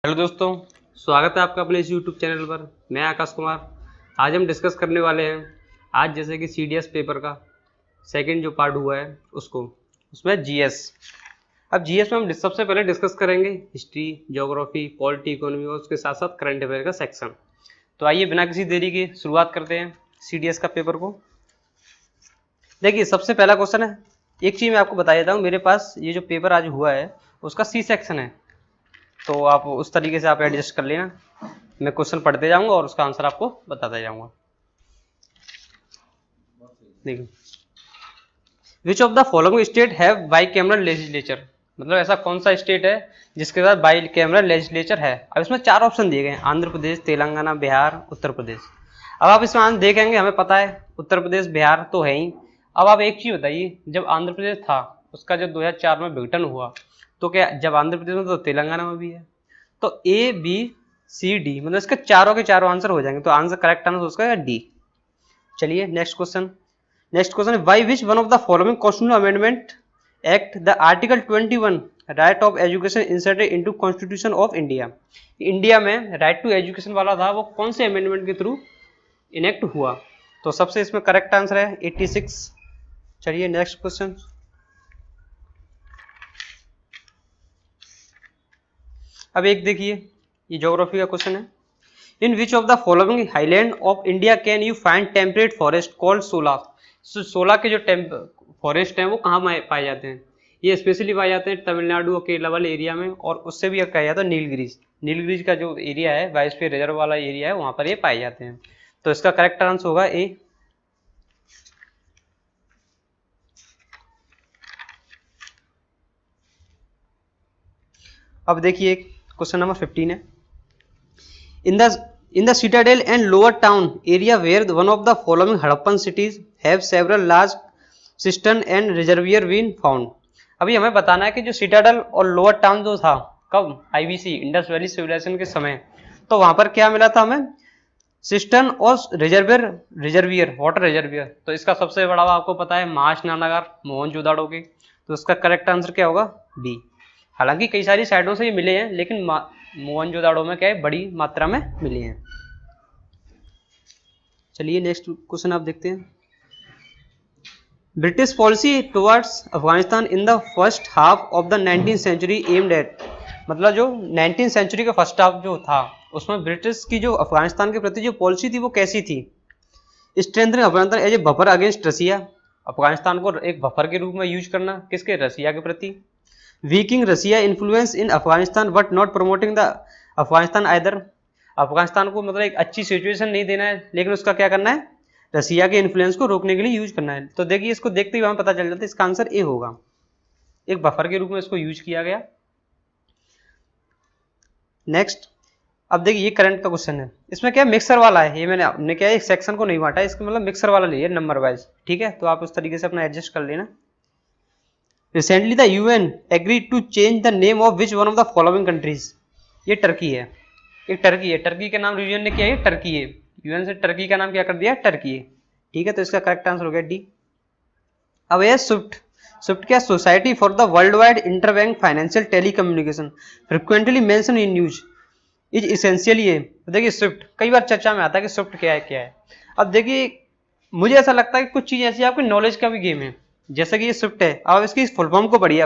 Hello दोस्तों, स्वागत है आपका अपने इस यूट्यूब चैनल पर। मैं आकाश कुमार। आज हम डिस्कस करने वाले हैं आज जैसे कि सीडीएस पेपर का सेकंड जो पार्ट हुआ है उसमें जीएस। अब जीएस में हम सबसे पहले डिस्कस करेंगे हिस्ट्री, ज्योग्राफी, पॉलिटी, इकोनॉमी और उसके साथ साथ करंट अफेयर का सेक्शन। तो आइए बिना किसी देरी के शुरुआत करते हैं सीडीएस का पेपर को। देखिए, सबसे पहला क्वेश्चन है, एक चीज़ मैं आपको बता देता हूँ, मेरे पास ये जो पेपर आज हुआ है उसका सी सेक्शन है, तो आप उस तरीके से आप एडजस्ट कर लेना। मैं क्वेश्चन पढ़ते जाऊंगा और उसका आंसर आपको बताता जाऊंगा। देखिए, which of the following state have by cameral legislature, मतलब ऐसा कौन सा स्टेट है जिसके साथ बाई कैमरल लेजिस्लेचर है। अब इसमें चार ऑप्शन दिए गए हैं, आंध्र प्रदेश, तेलंगाना, बिहार, उत्तर प्रदेश। अब आप इसमें आंसर देखेंगे, हमें पता है उत्तर प्रदेश, बिहार तो है ही। अब आप एक चीज बताइए, जब आंध्र प्रदेश था उसका जब 2004 में विघटन हुआ, तो क्या जब आंध्र प्रदेश में तो तेलंगाना में भी है, तो ए बी सी डी, मतलब इसके चारों के चारों आंसर हो जाएंगे, तो आंसर करेक्ट आंसर उसका डी। चलिए नेक्स्ट क्वेश्चन है, by which one of the following constitutional amendment act the article 21 right of education inserted into constitution of India. India में राइट टू एजुकेशन वाला था, वो कौन से अमेंडमेंट के थ्रू इनेक्ट हुआ, तो सबसे इसमें करेक्ट आंसर है 86। चलिए नेक्स्ट क्वेश्चन, अब एक देखिए, ये ज्योग्राफी का क्वेश्चन है, in which of the following highland of India can you find temperate forest called Shola. Shola के जो फॉरेस्ट हैं वो कहाँ पाए जाते हैं, ये स्पेशली पाए जाते हैं तमिलनाडु और केरला वाले एरिया में, और उससे भी कहा जाता है नीलगिरीज। नीलगिरीज का जो एरिया है, बायोस्फीयर रिजर्व वाला एरिया है, वहां पर ये पाए जाते हैं, तो इसका करेक्ट आंसर होगा ए। अब देखिए क्वेश्चन नंबर 15 है, in the citadel and lower town area where one of the following Harappan cities have several large cistern and reservoir been found। अभी हमें बताना है कि जो सिटाडल और लोअर टाउन जो था, कब, आईवीसी इंडस वैली सिविलाइजेशन के समय, तो वहां पर क्या मिला था हमें, सिस्टर्न और रिजर्वियर वाटर रिजर्वियर। तो इसका सबसे बड़ा आपको पता है महास्नानागार मोहनजोदाड़ो के, तो इसका करेक्ट आंसर क्या होगा बी। हालांकि कई सारी साइडों से ये मिले हैं, लेकिन मोहनजोदाड़ो में क्या है, बड़ी मात्रा में मिले हैं। चलिए नेक्स्ट क्वेश्चन आप देखते हैं, British policy towards Afghanistan in the first half of the 19th century aimed at, मतलब जो 19th सेंचुरी का फर्स्ट हाफ जो था उसमें ब्रिटिश की जो अफगानिस्तान के प्रति जो पॉलिसी थी वो कैसी थी, strengthening Afghanistan as a buffer against Russia, Afghanistan को एक बफर के रूप में यूज करना, किसके, रसिया के प्रति। Weakening Russia influence in Afghanistan but not promoting the Afghanistan either, Afghanistan को मतलब एक अच्छी सिचुएशन नहीं देना है, लेकिन उसका क्या करना है, रसिया के इन्फ्लुएंस को रोकने के लिए यूज करना है। तो देखिए, इसको देखते ही हमें पता चल जाता है इसका आंसर ए होगा, एक बफर के रूप में इसको यूज किया गया। नेक्स्ट, अब देखिए ये करंट का क्वेश्चन है, इसमें क्या मिक्सर वाला है, ये हमने क्या एक सेक्शन को नहीं बांटा, इसका मतलब मिक्सर वाला लिए नंबर वाइज, ठीक है, तो आप उस तरीके से अपना एडजस्ट कर लेना। Recently the UN agreed to change the name of which one of the following countries, ये टर्की है, एक टर्की है, टर्की के नाम यूएन ने किया है टर्की है, यूएन से टर्की का नाम क्या कर दिया, टर्की है, ठीक है, तो इसका करेक्ट आंसर हो गया डी। अब ये स्विफ्ट, स्विफ्ट क्या, society for the world wide interbank financial telecommunication frequently mention in news is essentially है। तो देखिए स्विफ्ट कई बार चर्चा में आता है कि स्विफ्ट क्या है। अब देखिए, मुझे ऐसा लगता है कि कुछ चीज ऐसी आपकी नॉलेज का भी गेम है, जैसे कि ये स्विफ्ट है, अब इसकी फुल फॉर्म को पढ़िए,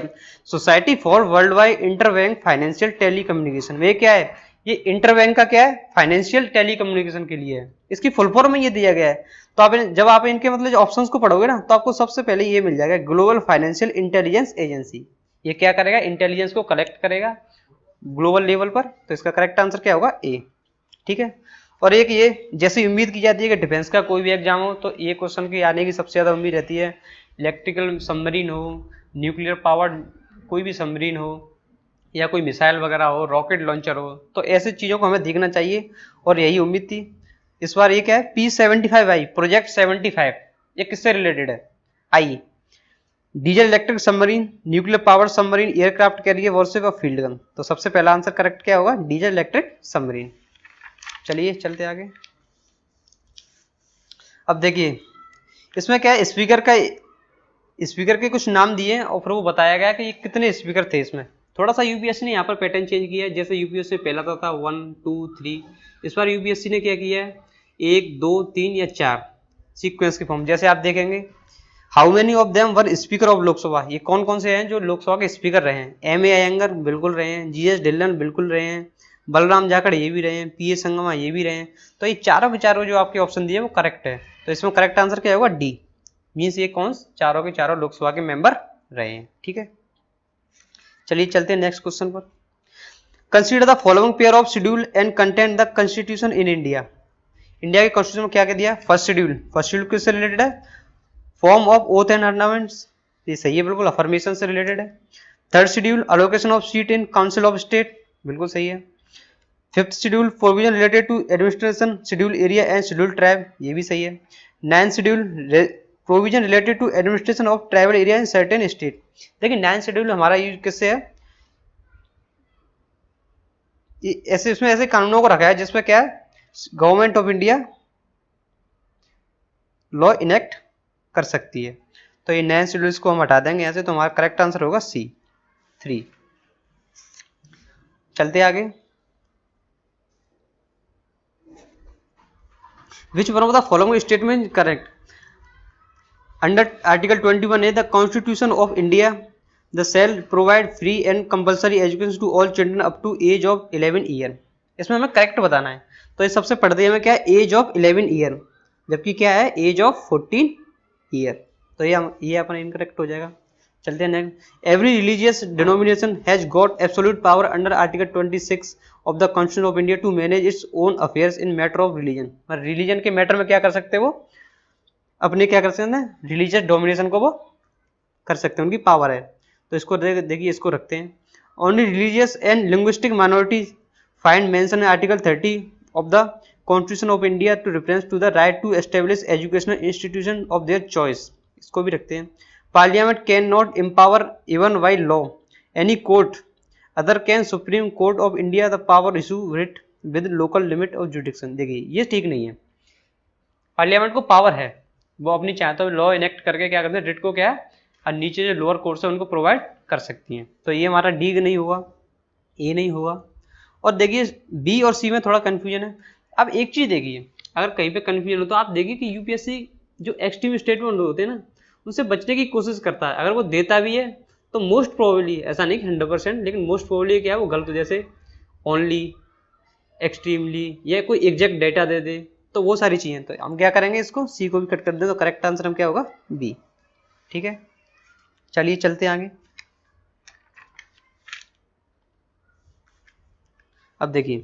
society for world wide interbank financial telecommunication, में क्या है, ये इंटरबैंक का क्या है, फाइनेंशियल टेलीकम्युनिकेशन के लिए है, इसकी फुल फॉर्म में ये दिया गया है। तो आप जब आप इनके मतलब ऑप्शंस को पढ़ोगे ना, तो आपको सबसे पहले ये मिल जाएगा, ग्लोबल फाइनेंशियल इंटेलिजेंस एजेंसी, ये क्या करेगा, इंटेलिजेंस को कलेक्ट करेगा ग्लोबल लेवल पर, तो इसका करेक्ट आंसर क्या होगा ए, ठीक है। और एक ये, जैसे उम्मीद की जाती है कि डिफेंस का कोई भी एग्जाम हो तो ये क्वेश्चन की आने की सबसे ज्यादा उम्मीद रहती है, इलेक्ट्रिकल सबमरीन हो, न्यूक्लियर पावर्ड कोई भी सबमरीन हो, या कोई मिसाइल वगैरह हो, रॉकेट लॉन्चर हो, तो ऐसी चीज़ों को हमें देखना चाहिए, और यही उम्मीद थी। इस बार ये क्या है, P75I प्रोजेक्ट 75, ये किससे रिलेटेड है, I, diesel electric submarine, nuclear power submarine, aircraft carrier warship और फील्ड गन, तो सबसे पहला आंसर करेक्ट क्या होगा, डीजल इलेक्ट्रिक सबमरीन। चलिए चलते आगे, अब देखिए इसमें क्या है, स्पीकर के कुछ नाम दिए और फिर वो बताया गया कि ये कितने स्पीकर थे इसमें, थोड़ा सा यूपीएससी ने यहाँ पर पैटर्न चेंज किया है। जैसे यूपीएससी में पहला था 1 2 3, इस बार यूपीएससी ने क्या किया है 1 2 3 या 4 सीक्वेंस के फॉर्म। जैसे आप देखेंगे how many of them were speaker of Lok Sabha, ये कौन कौन से हैं जो लोकसभा के स्पीकर रहे हैं। एम ए अयंगर बिल्कुल रहे हैं, जीएस ढिल्लन बिल्कुल रहे हैं, बलराम जाखड़ ये भी रहे हैं, पी ए संगमा ये भी रहे हैं। तो ये चारों के चारों जो आपके ऑप्शन दिए वो करेक्ट है। तो इसमें करेक्ट आंसर क्या होगा डी, मीन्स ये कौन चारों के चारों लोकसभा के मेंबर रहे हैं। ठीक है, चलिए चलते हैं नेक्स्ट क्वेश्चन पर। Consider the following pair of schedule and content the constitution in India. India के कॉन्स्टिट्यूशन में क्या कह दिया, फर्स्ट शेड्यूल किससे रिलेटेड है, form of oath and ornaments, ये सही है बिल्कुल, अफर्मेशन से रिलेटेड है। Third schedule allocation of seat in council of state, बिल्कुल सही है। Fifth schedule provision related to administration schedule area and schedule tribe, ये भी सही है। Ninth schedule provision related to administration of tribal area in certain state. देखिए ninth schedule हमारा use किससे है, ऐसे इसमें ऐसे कानूनों को रखा है जिसमें क्या है government of India law enact कर सकती है। तो ये नाइन्थ शेड्यूल को हम हटा देंगे यहाँ से, तो हमारा करेक्ट आंसर होगा सी 3। चलते आगे। Which one of the following statement correct, under article 21A the constitution of India the shall provide free and compulsory education to all children up to age of 11 year. इसमें हमें correct बताना है। तो ये सबसे पढ़ते हैं हमें क्या है एज ऑफ 11 ईयर, जबकि क्या है एज ऑफ 14 ईयर। तो ये अपना इनकरेक्ट हो जाएगा। चलते हैं next. Every religious denomination has got absolute power under article 26 of the constitution of India to manage its own affairs in matter of religion. Religion के मैटर में क्या कर सकते हैं वो अपने क्या कर सकते हैं रिलीजियस डोमिनेशन को वो कर सकते हैं, उनकी पावर है। तो इसको देखिए इसको रखते हैं। Only religious and linguistic minority find mention in article 30 of the constitution of India to reference to the right to establish educational institution of their choice, इसको भी रखते हैं। Parliament can not empower even by law any court other can supreme court of India the power issue writ with local limit of jurisdiction. देखिए ये ठीक नहीं है, parliament को पावर है, वो अपनी चाहते हो लॉ इनेक्ट करके क्या करते हैं रिट को क्या है और नीचे जो लोअर कोर्ट्स है उनको प्रोवाइड कर सकती हैं। तो ये हमारा डी नहीं होगा, ए नहीं होगा। और देखिए बी और सी में थोड़ा कंफ्यूजन है। अब एक चीज देखिए, अगर कहीं पे कंफ्यूजन हो तो आप देखिए कि यूपीएससी जो एक्सट्रीम स्टेटमेंट होते हैं ना उनसे बचने की कोशिश करता है। अगर वो देता भी है तो मोस्ट प्रोबेबली, ऐसा नहीं कि 100%, लेकिन मोस्ट प्रोबेबली क्या है वो गलत, जैसे ओनली, एक्सट्रीमली या कोई एग्जैक्ट डेटा दे दे, तो वो सारी चीजें। तो हम क्या करेंगे इसको सी को भी कट कर दे, तो करेक्ट आंसर हम क्या होगा बी। ठीक है, चलिए चलते हैं आगे। अब देखिए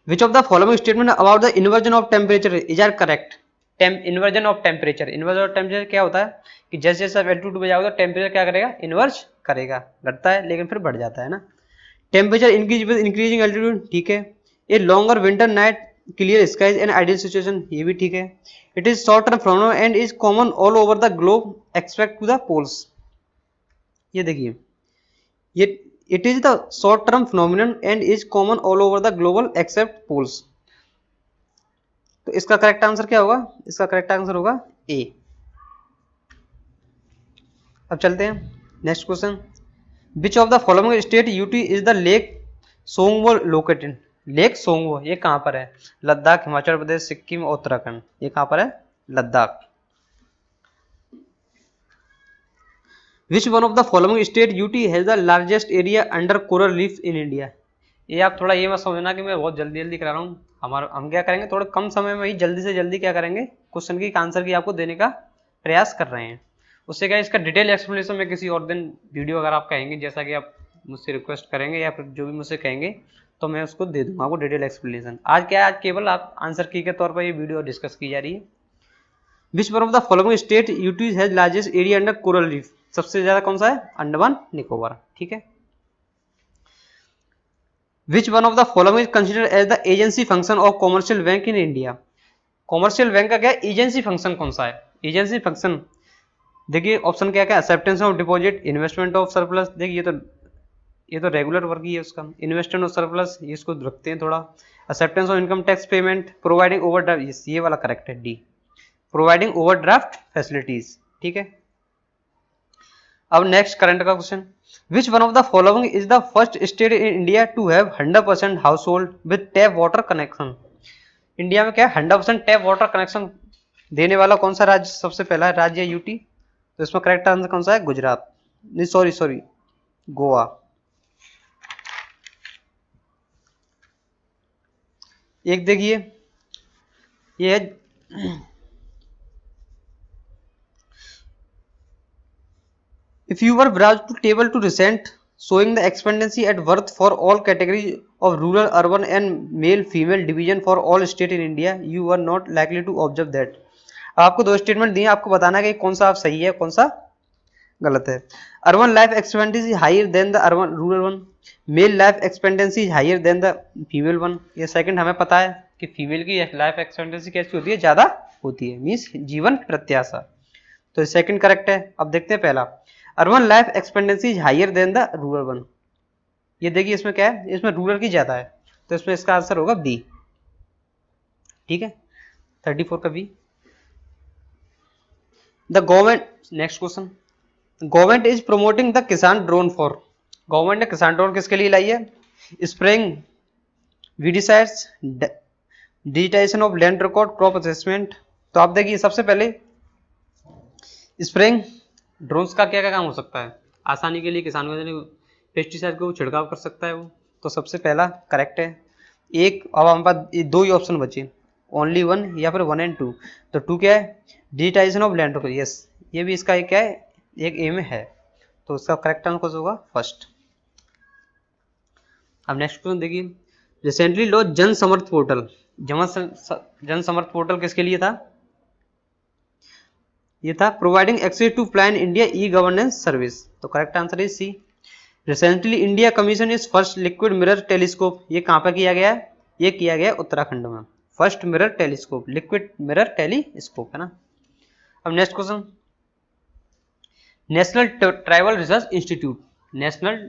which of the following statement about the inversion of temperature is are correct. Inversion of temperature, inversion of temperature क्या होता है कि जैसे जैसे आप एल्टीट्यूड पे जाओगे तो टेम्परेचर क्या करेगा इन्वर्ज करेगा, घटता है लेकिन फिर बढ़ जाता है ना। Temperature increase with increasing altitude, ठीक है। A longer winter night clear skies and ideal situation, ये भी ठीक है। It is short term phenomenon and is common all over the globe except to the poles. ये देखिए ये it is the short term phenomenon and is common all over the global except poles. तो इसका correct answer क्या होगा, इसका correct answer होगा ए। अब चलते हैं next question. Which of the following state UT is the lake Tsomgo located. Lake Tsomgo ये कहां पर है, लद्दाख, हिमाचल प्रदेश, सिक्किम, उत्तराखंड। ये कहां पर है, लद्दाख। विच one of the following state UT has the largest area under coral reef in India. ये आप थोड़ा ये मत समझना कि मैं बहुत जल्दी जल्दी करा रहा हूँ, हम क्या करेंगे थोड़ा कम समय में ही जल्दी से जल्दी क्या करेंगे क्वेश्चन की आंसर की आपको देने का प्रयास कर रहे हैं। उससे क्या इसका डिटेल एक्सप्लेनेशन में किसी और दिन वीडियो अगर आप कहेंगे, जैसा कि आप मुझसे रिक्वेस्ट करेंगे या फिर जो भी मुझसे कहेंगे तो मैं उसको दे दूंगा आपको डिटेल एक्सप्लेनेशन। आज क्या है, आज केवल आप आंसर की के तौर पर ये वीडियो डिस्कस की जा रही है। Which one of the following state UTs has largest area under coral reef. सबसे ज्यादा कौन सा है, अंडमान निकोबार, ठीक है। Which one of the following is considered as the agency function of commercial bank in India. Commercial bank का क्या agency function कौन सा है, एजेंसी फंक्शन देखिए ऑप्शन क्या क्या, acceptance of deposit, investment of surplus. देखिए ये तो रेगुलर वर्क ही है उसका, इन्वेस्टमेंट ऑफ सरप्लस ये इसको रखते हैं थोड़ा, acceptance of income tax payment, providing overdraft, ये वाला करेक्ट है डी, प्रोवाइडिंग ओवरड्राफ्ट फैसिलिटीज, ठीक है। अब नेक्स्ट करंट का question. Which one of the following is the first state in India to have 100% household with tap water connection. India में क्या है 100% टैप वाटर कनेक्शन देने वाला कौन सा राज्य सबसे पहला है? राज्य यूटी। तो इसमें करेक्ट आंसर कौन सा है? गुजरात, नहीं सॉरी गोवा। एक देखिए ये है if you were browsed to table to recent showing the expectancy at birth for all categories of rural urban and male female division for all state in India you were not likely to observe that। आपको दो statement दिए, आपको बताना है कि कौन सा आप सही है कौन सा गलत है। Urban life expectancy higher than the urban rural one, male life expectancy higher than the female one. ये सेकंड हमें पता है कि फीमेल की लाइफ एक्सपेक्टेंसी कैसी होती है? ज्यादा होती है, मींस जीवन प्रत्याशा। तो सेकंड करेक्ट है। अब देखते हैं पहला, urban life expectancy higher than the rural one. ये देखिए इसमें क्या है? इसमें रूरल की ज्यादा है, तो इसमें इसका आंसर होगा बी। ठीक है, 34 का B. The government, next question, government is promoting the Kisan drone for. Government ने किसान ड्रोन किसके लिए लाई है? Spraying weedicides, digitisation of land record, crop assessment. तो आप देखिए सबसे पहले स्प्रेइंग ड्रोन्स का क्या क्या काम हो सकता है? आसानी के लिए किसानों को पेस्टिसाइड को छिड़काव कर सकता है वो, तो सबसे पहला करेक्ट है। एक, अब हमारे पास दो ही ऑप्शन बचे, ओनली वन या फिर 1 और 2। तो 2 क्या है? Digitisation of land record, yes ये भी इसका एक क्या है? एक एम है, तो इसका करेक्ट आंसर होगा फर्स्ट। अब नेक्स्ट क्वेश्चन देखिए, रिसेंटली लॉन्च जन समर्थ पोर्टल। जन समर्थ पोर्टल किसके लिए था? ये था providing access to plan India e governance service. तो correct answer is C. Recently India commission is first liquid mirror telescope. ये कहां पर किया गया है? ये किया गया उत्तराखंड में, first mirror telescope, liquid mirror telescope है ना। अब next question, national tribal research institute. National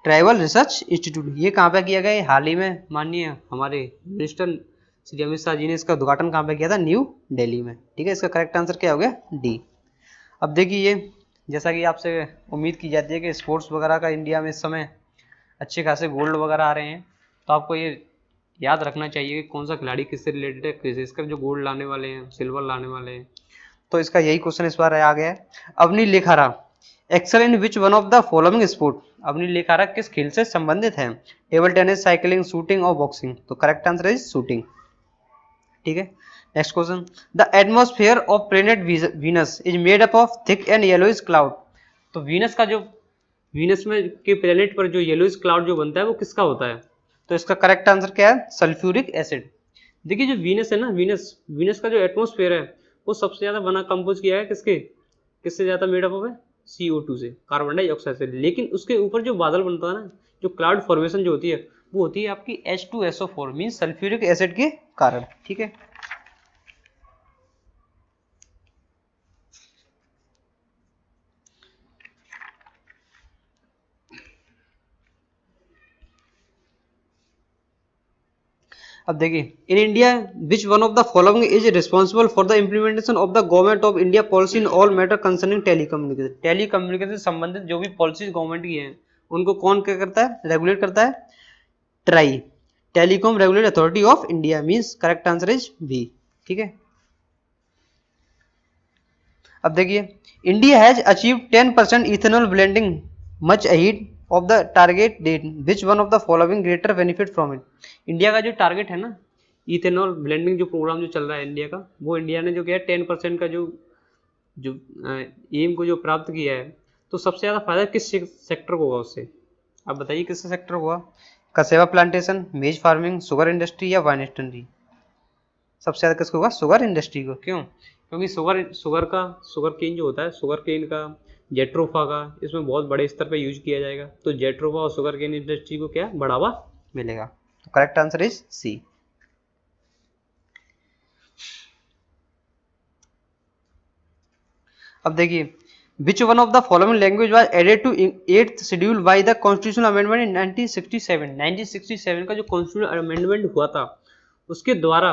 tribal research institute ये कहाँ पे किया गया? हाल ही में माननीय हमारे मिनिस्टर श्री अमित शाह जी ने इसका उद्घाटन कहाँ पे किया था? न्यू दिल्ली में। ठीक है, इसका करेक्ट आंसर क्या हो गया? डी। अब देखिए ये, जैसा कि आपसे उम्मीद की जाती है कि स्पोर्ट्स वगैरह का इंडिया में इस समय अच्छे खासे गोल्ड वगैरह आ रहे हैं, तो आपको ये याद रखना चाहिए कि कौन सा खिलाड़ी किससे रिलेटेड है, विशेषकर जो गोल्ड लाने वाले हैं, सिल्वर लाने वाले हैं। तो इसका यही क्वेश्चन इस बार आ गया है। Avani Lekhara excel in which one of the following sport. Avani Lekhara किस खेल से संबंधित है? टेबल टेनिस, साइकिलिंग, शूटिंग और बॉक्सिंग। तो करेक्ट आंसर इज शूटिंग। ठीक है, next question, the atmosphere of planet Venus is made up of thick and yellowish cloud. तो वीनस का जो, वीनस में के प्लेनेट पर जो येलोइश क्लाउड जो बनता है वो किसका होता है? तो इसका करेक्ट आंसर क्या है? Sulphuric acid. देखिए जो वीनस है ना, वीनस का जो एटमॉस्फेयर है वो सबसे ज्यादा बना कंपोज किया है किससे ज्यादा मेड अप है? CO2 से, कार्बन डाइऑक्साइड से। लेकिन उसके ऊपर जो बादल बनता है ना, जो क्लाउड फॉर्मेशन जो होती है वो होती है आपकी H2SO4 मीन सल्फ्यूरिक एसिड के कारण। ठीक है, अब देखिए, in India which one of the following is responsible for the implementation of the government of India policy in all matter concerning telecommunication. Telecommunication से संबंधित जो भी पॉलिसीज गवर्नमेंट की हैं उनको कौन क्या करता है? रेगुलेट करता है? TRAI, telecom regulatory authority of India, means correct answer is B. ठीक है, अब देखिए, India has achieve 10% ethanol blending much ahead of the target date which one of the following greater benefit from it. India का जो target है ना, ethanol blending जो programme जो चल रहा है इंडिया का, वो इंडिया ने जो किया 10% का जो एम को जो प्राप्त किया है, तो सबसे ज्यादा फायदा किस सेक्टर को होगा उससे? आप बताइए किस सेक्टर होगा? कसेवा प्लांटेशन, मेज फार्मिंग, शुगर इंडस्ट्री या वाइन इंडस्ट्री। सबसे ज्यादा किसको होगा? शुगर इंडस्ट्री को। क्यों? क्योंकि शुगर केन जो होता है, शुगर केन का, जेट्रोफा का, इसमें बहुत बड़े स्तर पे यूज किया जाएगा, तो जेट्रोफा और शुगर केन इंडस्ट्री को क्या बढ़ावा मिलेगा। तो करेक्ट आंसर इज सी। अब देखिए, which one of the following language was added to 8th schedule by the constitutional amendment in 1967। 1967 का जो कॉन्स्टिट्यूशनल अमेंडमेंट हुआ था उसके द्वारा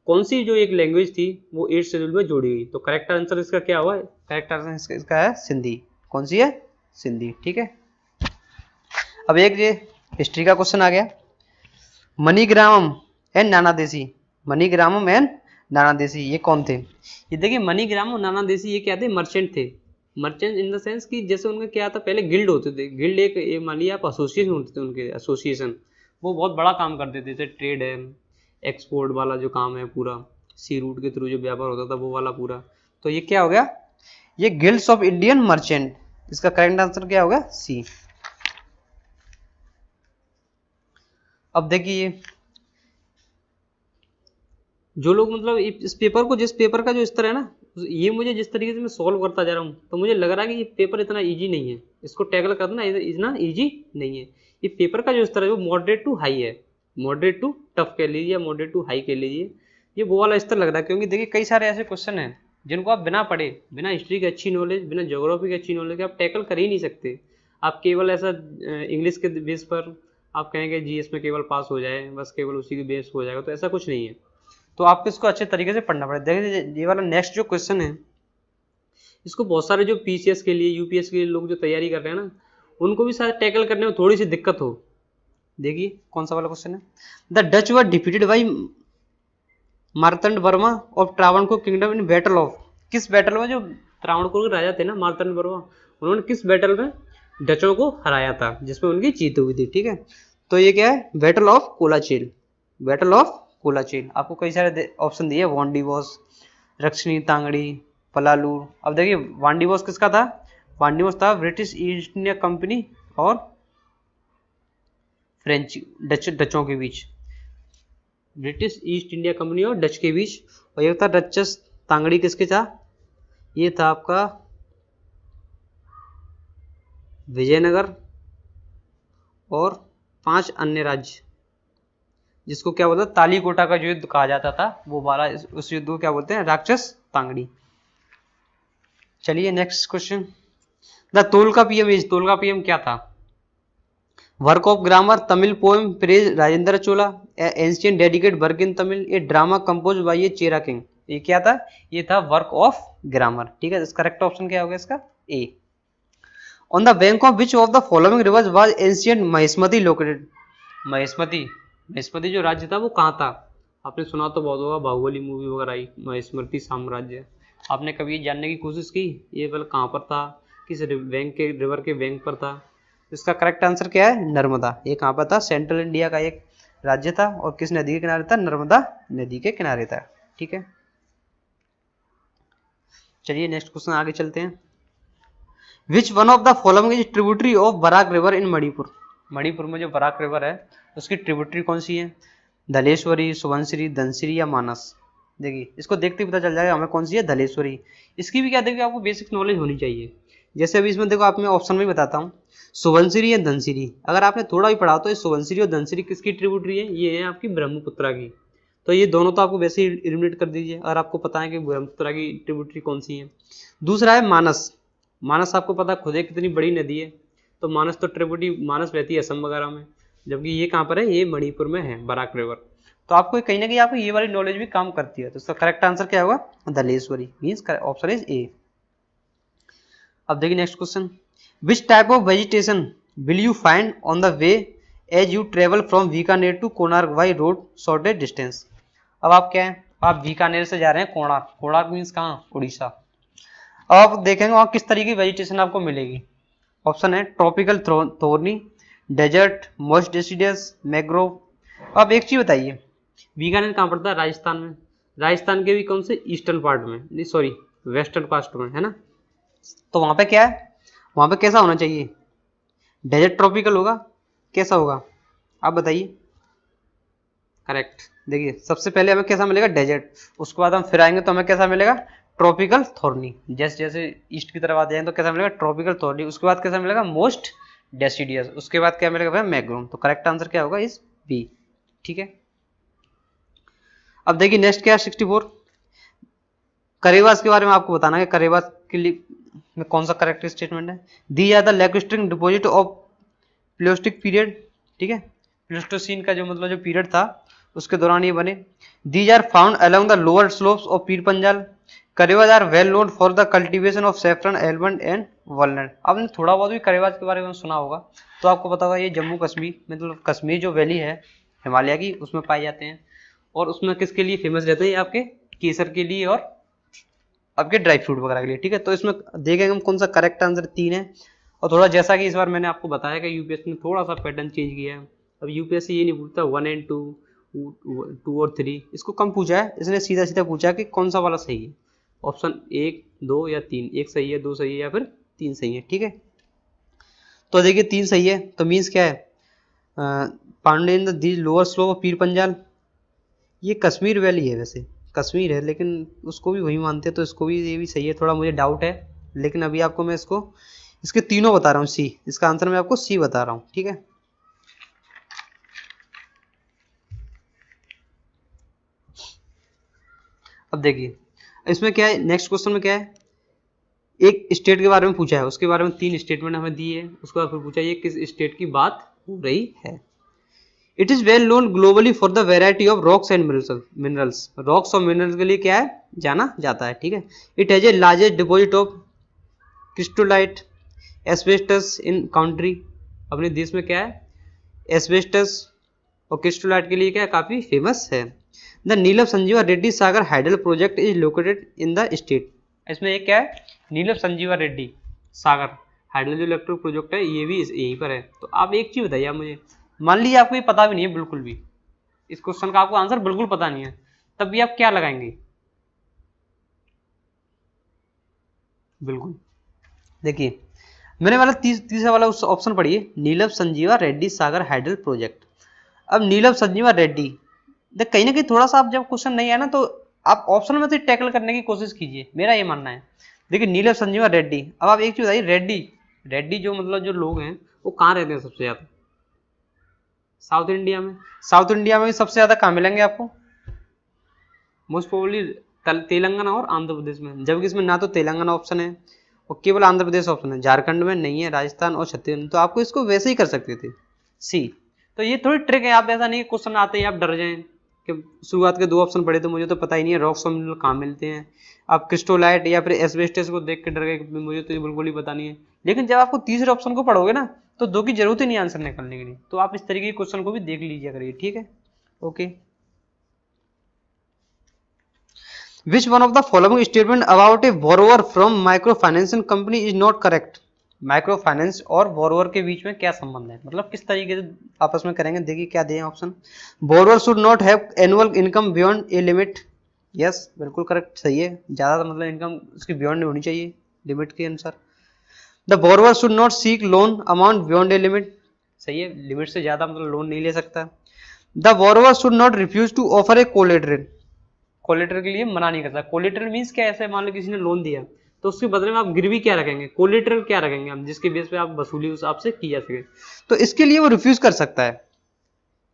कौन सी जो एक लैंग्वेज थी वो 8th शेड्यूल में जोड़ी गई। तो करेक्ट आंसर इसका क्या हुआ? करेक्ट आंसर इसका है सिंधी। कौन सी है? सिंधी। ठीक है, अब एक ये हिस्ट्री का क्वेश्चन आ गया, मणिग्रामम एंड नाना देशी। मणिग्रामम एंड नाना देशी ये कौन थे? ये देखिए मणिग्रामम और नाना देशी ये क्या थे? मर्चेंट थे। मर्चेंट इन द सेंस कि जैसे उनका क्या था, पहले गिल्ड होते थे। गिल्ड एक मान लिया आप एसोसिएशन होते थे उनके, एसोसिएशन। वो बहुत बड़ा काम करते थे, जैसे ट्रेड है, एक्सपोर्ट वाला जो काम है पूरा, सी रूट के थ्रू जो व्यापार होता था वो वाला पूरा। तो ये क्या हो गया? ये गिल्ड्स ऑफ इंडियन मर्चेंट। इसका करेक्ट आंसर क्या होगा? सी। अब देखिए जो लोग मतलब इस पेपर को, जिस पेपर का जो स्तर है ना, ये मुझे जिस तरीके से मैं सॉल्व करता जा रहा हूँ तो मुझे लग रहा है कि ये पेपर इतना इजी नहीं है, इसको टैकल करना इतना इजी नहीं है। ये पेपर का जो स्तर है वो मॉडरेट टू हाई है, मॉडरेट टू टफ कह लीजिए या मॉडरेट टू हाई कह लीजिए, ये वो वाला स्तर लग रहा है। क्योंकि देखिए कई सारे ऐसे क्वेश्चन हैं जिनको आप बिना पढ़े, बिना हिस्ट्री की अच्छी नॉलेज, बिना ज्योग्राफी की अच्छी नॉलेज के आप टैकल कर ही नहीं सकते। आप केवल ऐसा इंग्लिश के बेस पर आप कहेंगे जीएस में केवल पास हो जाए, बस केवल उसी के बेस हो जाएगा, तो ऐसा कुछ नहीं है। तो आपको इसको अच्छे तरीके से पढ़ना पड़ेगा। देखिए ये वाला नेक्स्ट जो क्वेश्चन है, इसको बहुत सारे जो पीसीएस के लिए, यूपीएस के लिए लोग जो तैयारी कर रहे हैं ना, उनको भी शायद टैकल करने में थोड़ी सी दिक्कत हो। देखिए कौन सा वाला क्वेश्चन है, the Dutch were defeated by Martand Verma of Travancore kingdom in battle of. किस बैटल में? जो त्रावणकोर के राजा थे ना मार्तंड वर्मा, उन्होंने किस बैटल में डचों को हराया था जिसमें उनकी जीत हुई थी? ठीक है, तो ये क्या है? Battle of Colachel. Battle of Colachel. आपको कई सारे ऑप्शन दिए, वांडीवॉस, रक्षणी तांगड़ी, पलालूर। अब देखिए वांडीवॉस किसका था? वांडीवॉस था ब्रिटिश ईस्ट इंडिया कंपनी और फ्रेंच डचों के बीच, ब्रिटिश ईस्ट इंडिया कंपनी और डच के बीच। और ये था डचस तांगड़ी किसके था? ये था आपका विजयनगर और 5 अन्य राज्य, जिसको क्या बोलते हैं तालीकोटा का जो युद्ध कहा जाता था, वो वाला उस युद्ध को क्या बोलते हैं? राक्षस तांगड़ी। चलिए next question, the Tolkappiyam is. Tolkappiyam क्या था? Work of grammar, Tamil poem praise Rajendra Chola, ancient dedicate work in Tamil, ये ड्रामा कंपोज बाय ये चेरा किंग। ये क्या था? ये था वर्क ऑफ ग्रामर। ठीक है, करेक्ट ऑप्शन क्या होगा इसका? A. On the bank of which of the following rivers was ancient Mahishmati located. Mahishmati, Mahishmati जो राज्य था वो कहाँ था? आपने सुना तो बहुत होगा, बाहुबली मूवी वगैरह आई, महिष्मती साम्राज्य। आपने कभी ये जानने की कोशिश की ये वाला कहाँ पर था, किस बैंक के, रिवर के बैंक पर था? इसका करेक्ट आंसर क्या है? नर्मदा। ये कहाँ पर था? सेंट्रल इंडिया का एक राज्य था और किस नदी के किनारे था? नर्मदा नदी के किनारे था। ठीक है, चलिए नेक्स्ट क्वेश्चन आगे चलते हैं। Which one of the following is tributary of Barak river in Manipur. Manipur में जो बराक रिवर है उसकी ट्रिब्यूटरी कौन सी है? धलेश्वरी, सुबनसिरी, धनसिरी या मानस। देखिए इसको देखते ही पता चल जाएगा हमें कौन सी है, धलेश्वरी। इसकी भी क्या देखिए आपको बेसिक नॉलेज होनी चाहिए। जैसे अभी इसमें देखो आप मैं ऑप्शन में बताता हूँ, सुबनसिरी या धनसिरी। अगर आपने थोड़ा भी पढ़ा तो ये सुबनसिरी और धनसिरी किसकी ट्रिब्यूटरी है? ये है आपकी ब्रह्मपुत्रा की। तो ये दोनों तो आपको वैसे ही एलिमिनेट कर दीजिए अगर आपको पता है कि ब्रह्मपुत्रा की ट्रिब्यूटरी कौन सी है। दूसरा है मानस। मानस आपको पता खुद एक कितनी बड़ी नदी है, तो मानस तो ट्रिब्यूटरी मानस बहती है असम वगैरह में, जबकि ये कहाँ पर है? ये मणिपुर में है, बराक रिवर। तो आपको कहीं ना कहीं आपको ये वाली नॉलेज भी काम करती है। तो इसका करेक्ट आंसर क्या होगा? Dhaleshwari, means option is A. अब देखिए next question, which type of vegetation will you find on the way as you travel from Bikaner to Konark by road shortest distance. अब आप क्या है, आप बीकानेर से जा रहे हैं कोणार्क। कोणार्क मीन्स कहाँ? उड़ीसा। अब आप देखेंगे वहाँ किस तरीके की वेजिटेशन आपको मिलेगी। ऑप्शन है tropical thorny, desert, moist deciduous, mangrove. अब एक चीज बताइए, बीकानेर कहाँ पड़ता है? राजस्थान में। राजस्थान के भी कौन से? ईस्टर्न पार्ट में, नहीं सॉरी वेस्टर्न पार्ट में, है ना। तो वहां पे क्या है? वहां पे कैसा होना चाहिए? डेजर्ट ट्रॉपिकल होगा, कैसा होगा आप बताइए? करेक्ट। देखिए सबसे पहले हमें कैसा मिलेगा? डेजर्ट। उसके बाद हम फिर आएंगे तो हमें कैसा मिलेगा? ट्रॉपिकल थोर्नी। जैसे जैसे ईस्ट की तरफ आते हैं तो कैसा मिलेगा? ट्रॉपिकल थोर्नी। उसके बाद कैसा मिलेगा? Most deciduous. उसके बाद क्या मिलेगा? मैग्रोम। तो करेक्ट आंसर क्या होगा? इस बी। ठीक है, अब देखिए नेक्स्ट क्या है 64। करेवास के बारे में आपको बताना है, करेवास के लिए में कौन सा करेक्ट स्टेटमेंट है। These are the lacustrine deposit of Pleistocene period. ठीक है, प्लेस्टोसीन का जो मतलब जो पीरियड था उसके दौरान ये बने। These are found along the lower slopes of Pir Panjal. Karewas are well known for the cultivation of saffron, almond and walnut. आपने थोड़ा बहुत भी करेवाज के बारे में सुना होगा, तो आपको पता होगा ये जम्मू कश्मीर, मतलब कश्मीर जो वैली है हिमालय की, उसमें पाए जाते हैं। और उसमें किसके लिए फेमस रहते हैं? आपके केसर के लिए और आपके ड्राई फ्रूट वगैरह के लिए। ठीक है, तो इसमें देखेंगे हम कौन सा करेक्ट आंसर 3 है। और थोड़ा जैसा कि इस बार मैंने आपको बताया कि यूपीएससी ने थोड़ा सा पैटर्न चेंज किया है। अब यूपीएससी ये नहीं पूछता 1 एंड 2 और 3, इसको कम पूछा है, इसने सीधा सीधा पूछा कि कौन सा वाला सही है। ऑप्शन 1, 2 या 3, 1 सही है, 2 सही है या फिर 3 सही है। ठीक है, तो देखिए 3 सही है, तो मीन्स क्या है? पांडे in the lower slope of Pir Panjal, ये कश्मीर वैली है, वैसे कश्मीर है लेकिन उसको भी वही मानते हैं, तो इसको भी, ये भी सही है। थोड़ा मुझे डाउट है, लेकिन अभी आपको मैं इसके तीनों बता रहा हूँ। सी, इसका आंसर मैं आपको सी बता रहा हूँ। ठीक है, अब देखिए इसमें क्या है, नेक्स्ट क्वेश्चन में क्या है, एक स्टेट के बारे में पूछा है, उसके बारे में 3 स्टेटमेंट हमें दी है, उसके बाद फिर पूछा ये किस स्टेट की बात हो रही है। It is well known globally for the variety of rocks and minerals. Rocks और मिनरल्स के लिए क्या है, जाना जाता है। ठीक है, it has a largest deposit of chrysotile asbestos in country. अपने देश में क्या है, एस्बेस्टस और क्रिस्टोलाइट के लिए क्या है, काफी फेमस है। The Neelam Sanjiva Reddy Sagar hydel project is located in the state. इसमें एक क्या है, नीलम संजीवा रेड्डी सागर हाइडल जो इलेक्ट्रिक प्रोजेक्ट है, ये भी यहीं पर है। तो आप एक चीज बताइए आप मुझे, मान लीजिए आपको ये पता भी नहीं है बिल्कुल भी, इस क्वेश्चन का आपको आंसर बिल्कुल पता नहीं है, तब भी आप क्या लगाएंगे? बिल्कुल, देखिए मैंने वाला तीसरा वाला उस ऑप्शन पढ़िए, नीलम संजीवा रेड्डी सागर हाइडल प्रोजेक्ट। अब नीलम संजीवा रेड्डी, देख कहीं ना कहीं थोड़ा सा आप जब क्वेश्चन नहीं आया ना, तो आप ऑप्शन में से टैकल करने की कोशिश कीजिए, मेरा ये मानना है। देखिए नीलम संजीवा रेड्डी, अब आप एक चीज बताइए, रेड्डी रेड्डी जो मतलब जो लोग हैं वो कहाँ रहते हैं सबसे ज्यादा? साउथ इंडिया में। साउथ इंडिया में भी सबसे ज्यादा कहाँ मिलेंगे आपको? मोस्ट प्रोबेबली तेलंगाना और आंध्र प्रदेश में, जबकि इसमें ना तो तेलंगाना ऑप्शन है और केवल आंध्र प्रदेश ऑप्शन है, झारखंड में नहीं है, राजस्थान और छत्तीसगढ़, तो आपको इसको वैसे ही कर सकते थे सी। तो ये थोड़ी ट्रिक है, आप ऐसा नहीं कि क्वेश्चन आते ही आप डर जाएं कि शुरुआत के 2 ऑप्शन पढ़े तो मुझे तो पता ही नहीं है रॉक्स और मिनरल कहाँ मिलते हैं, आप क्रिस्टोलाइट या फिर एस्बेस्टस को देख के डर गए, मुझे तो ये बिल्कुल ही पता नहीं है। लेकिन जब आपको तीसरे ऑप्शन को पढ़ोगे ना, तो 2 की जरूरत ही नहीं आंसर निकलने के लिए, तो आप इस तरीके के क्वेश्चन को भी देख लीजिए करिए। ठीक है, okay. Which one of the following statement about a borrower from microfinance company is not correct? Micro finance और बोरोवर के बीच में क्या संबंध है, मतलब किस तरीके से आपस में करेंगे? देखिए क्या दिए option, borrower should not have annual income beyond a limit. Yes, बिल्कुल करेक्ट, सही है, ज्यादा मतलब इनकम उसकी बियॉन्ड नहीं होनी चाहिए लिमिट के अनुसार। The borrower should not seek loan amount beyond a limit, सही है, लिमिट से ज्यादा मतलब लोन नहीं ले सकता। The borrower should not refuse to offer a collateral, collateral के लिए मना नहीं करता। कोलेटरल मींस क्या, ऐसे मान लो किसी ने लोन दिया तो उसके बदले में आप गिरवी क्या रखेंगे, कोलेटरल क्या रखेंगे आप, जिसके बेस पे आप वसूली उस आपसे की जा सके, तो इसके लिए वो रिफ्यूज कर सकता है।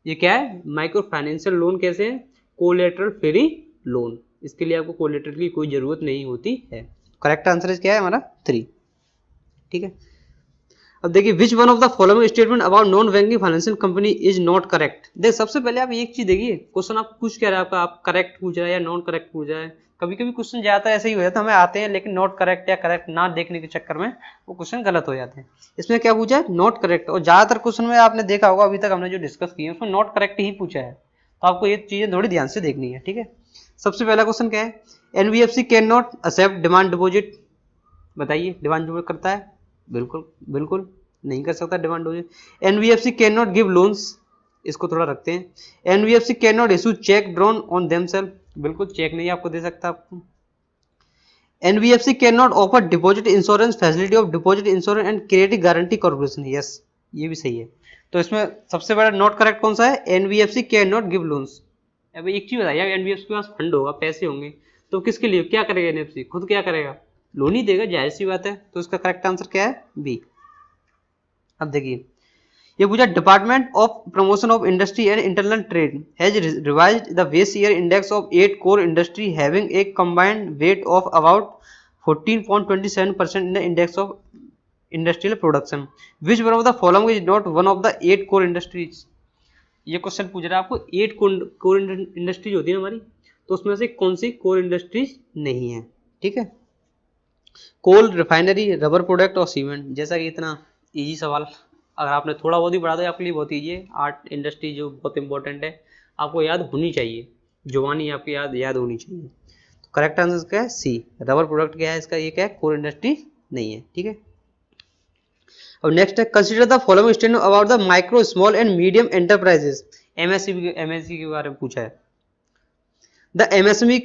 ये क्या है, माइक्रो फाइनेंशियल लोन कैसे है, कोलेटरल फ्री लोन, इसके लिए आपको कोलेटरल की कोई जरूरत नहीं होती है। करेक्ट आंसर क्या है हमारा 3। ठीक है, अब देखिए which one of the following statement about non banking financial company is not correct. देख सबसे पहले आप एक चीज देखिए, क्वेश्चन आप पूछ क्या रहा है आपका, आप करेक्ट पूछ रहा है या नॉन करेक्ट पूछ रहा है। कभी कभी क्वेश्चन ज्यादातर ऐसे ही हो जाता है, हमें आते हैं लेकिन नॉट करेक्ट या करेक्ट ना देखने के चक्कर में वो क्वेश्चन गलत हो जाते हैं। इसमें क्या पूछा है, नॉट करेक्ट, और ज्यादातर क्वेश्चन में आपने देखा होगा अभी तक हमने जो डिस्कस किए उसमें नॉट करेक्ट ही पूछा है, तो आपको ये चीजें थोड़ी ध्यान से देखनी है। ठीक है, सबसे पहला क्वेश्चन क्या है, NBFC can not accept demand deposit. बताइए डिमांड डिपॉजिट करता है? बिल्कुल बिल्कुल नहीं कर सकता demand deposit. NBFC can not give loans, इसको थोड़ा रखते हैं। NBFC can not issue cheque drawn on themselves, बिल्कुल चेक नहीं आपको दे सकता आपको। NBFC can not offer deposit insurance facility of deposit insurance and credit guarantee corporation. Yes, ये भी सही है। तो इसमें सबसे बड़ा नॉट करेक्ट कौन सा है, NBFC can not give loans. अब एक चीज बताइए, एनबीएफसी के पास फंड होगा, पैसे होंगे, तो किसके लिए क्या करेगा एनबीएफसी, खुद क्या करेगा, लोन ही देगा, जाहिर सी बात है। तो इसका करेक्ट आंसर क्या है, बी। अब देखिए ये पूछा, department of promotion of industry and internal trade has revised the base year index of 8 core industry having a combined weight of about 14.27% in the index of industrial production. Which one of the following is not one of the 8 core industries. ये question पूछ रहा है आपको, 8 core industries होती है हमारी, तो उसमें से कौन सी कोर इंडस्ट्रीज नहीं है। ठीक है। कोल, रिफाइनरी, रबर प्रोडक्ट और सीमेंट। जैसा कि इतना इजी सवाल अगर आपने थोड़ा बहुत ही बढ़ा दिया आपके लिए बहुत ईजी है। आर्ट इंडस्ट्री जो बहुत इंपॉर्टेंट है आपको याद होनी चाहिए, जुबानी आपकी याद होनी चाहिए। तो करेक्ट आंसर क्या है? सी, रबर प्रोडक्ट क्या है इसका, ये क्या है? कोल इंडस्ट्री नहीं है। ठीक है। अब नेक्स्ट है consider the following statement about the micro small and medium enterprises. MSc के बारे में पूछा है। The MSME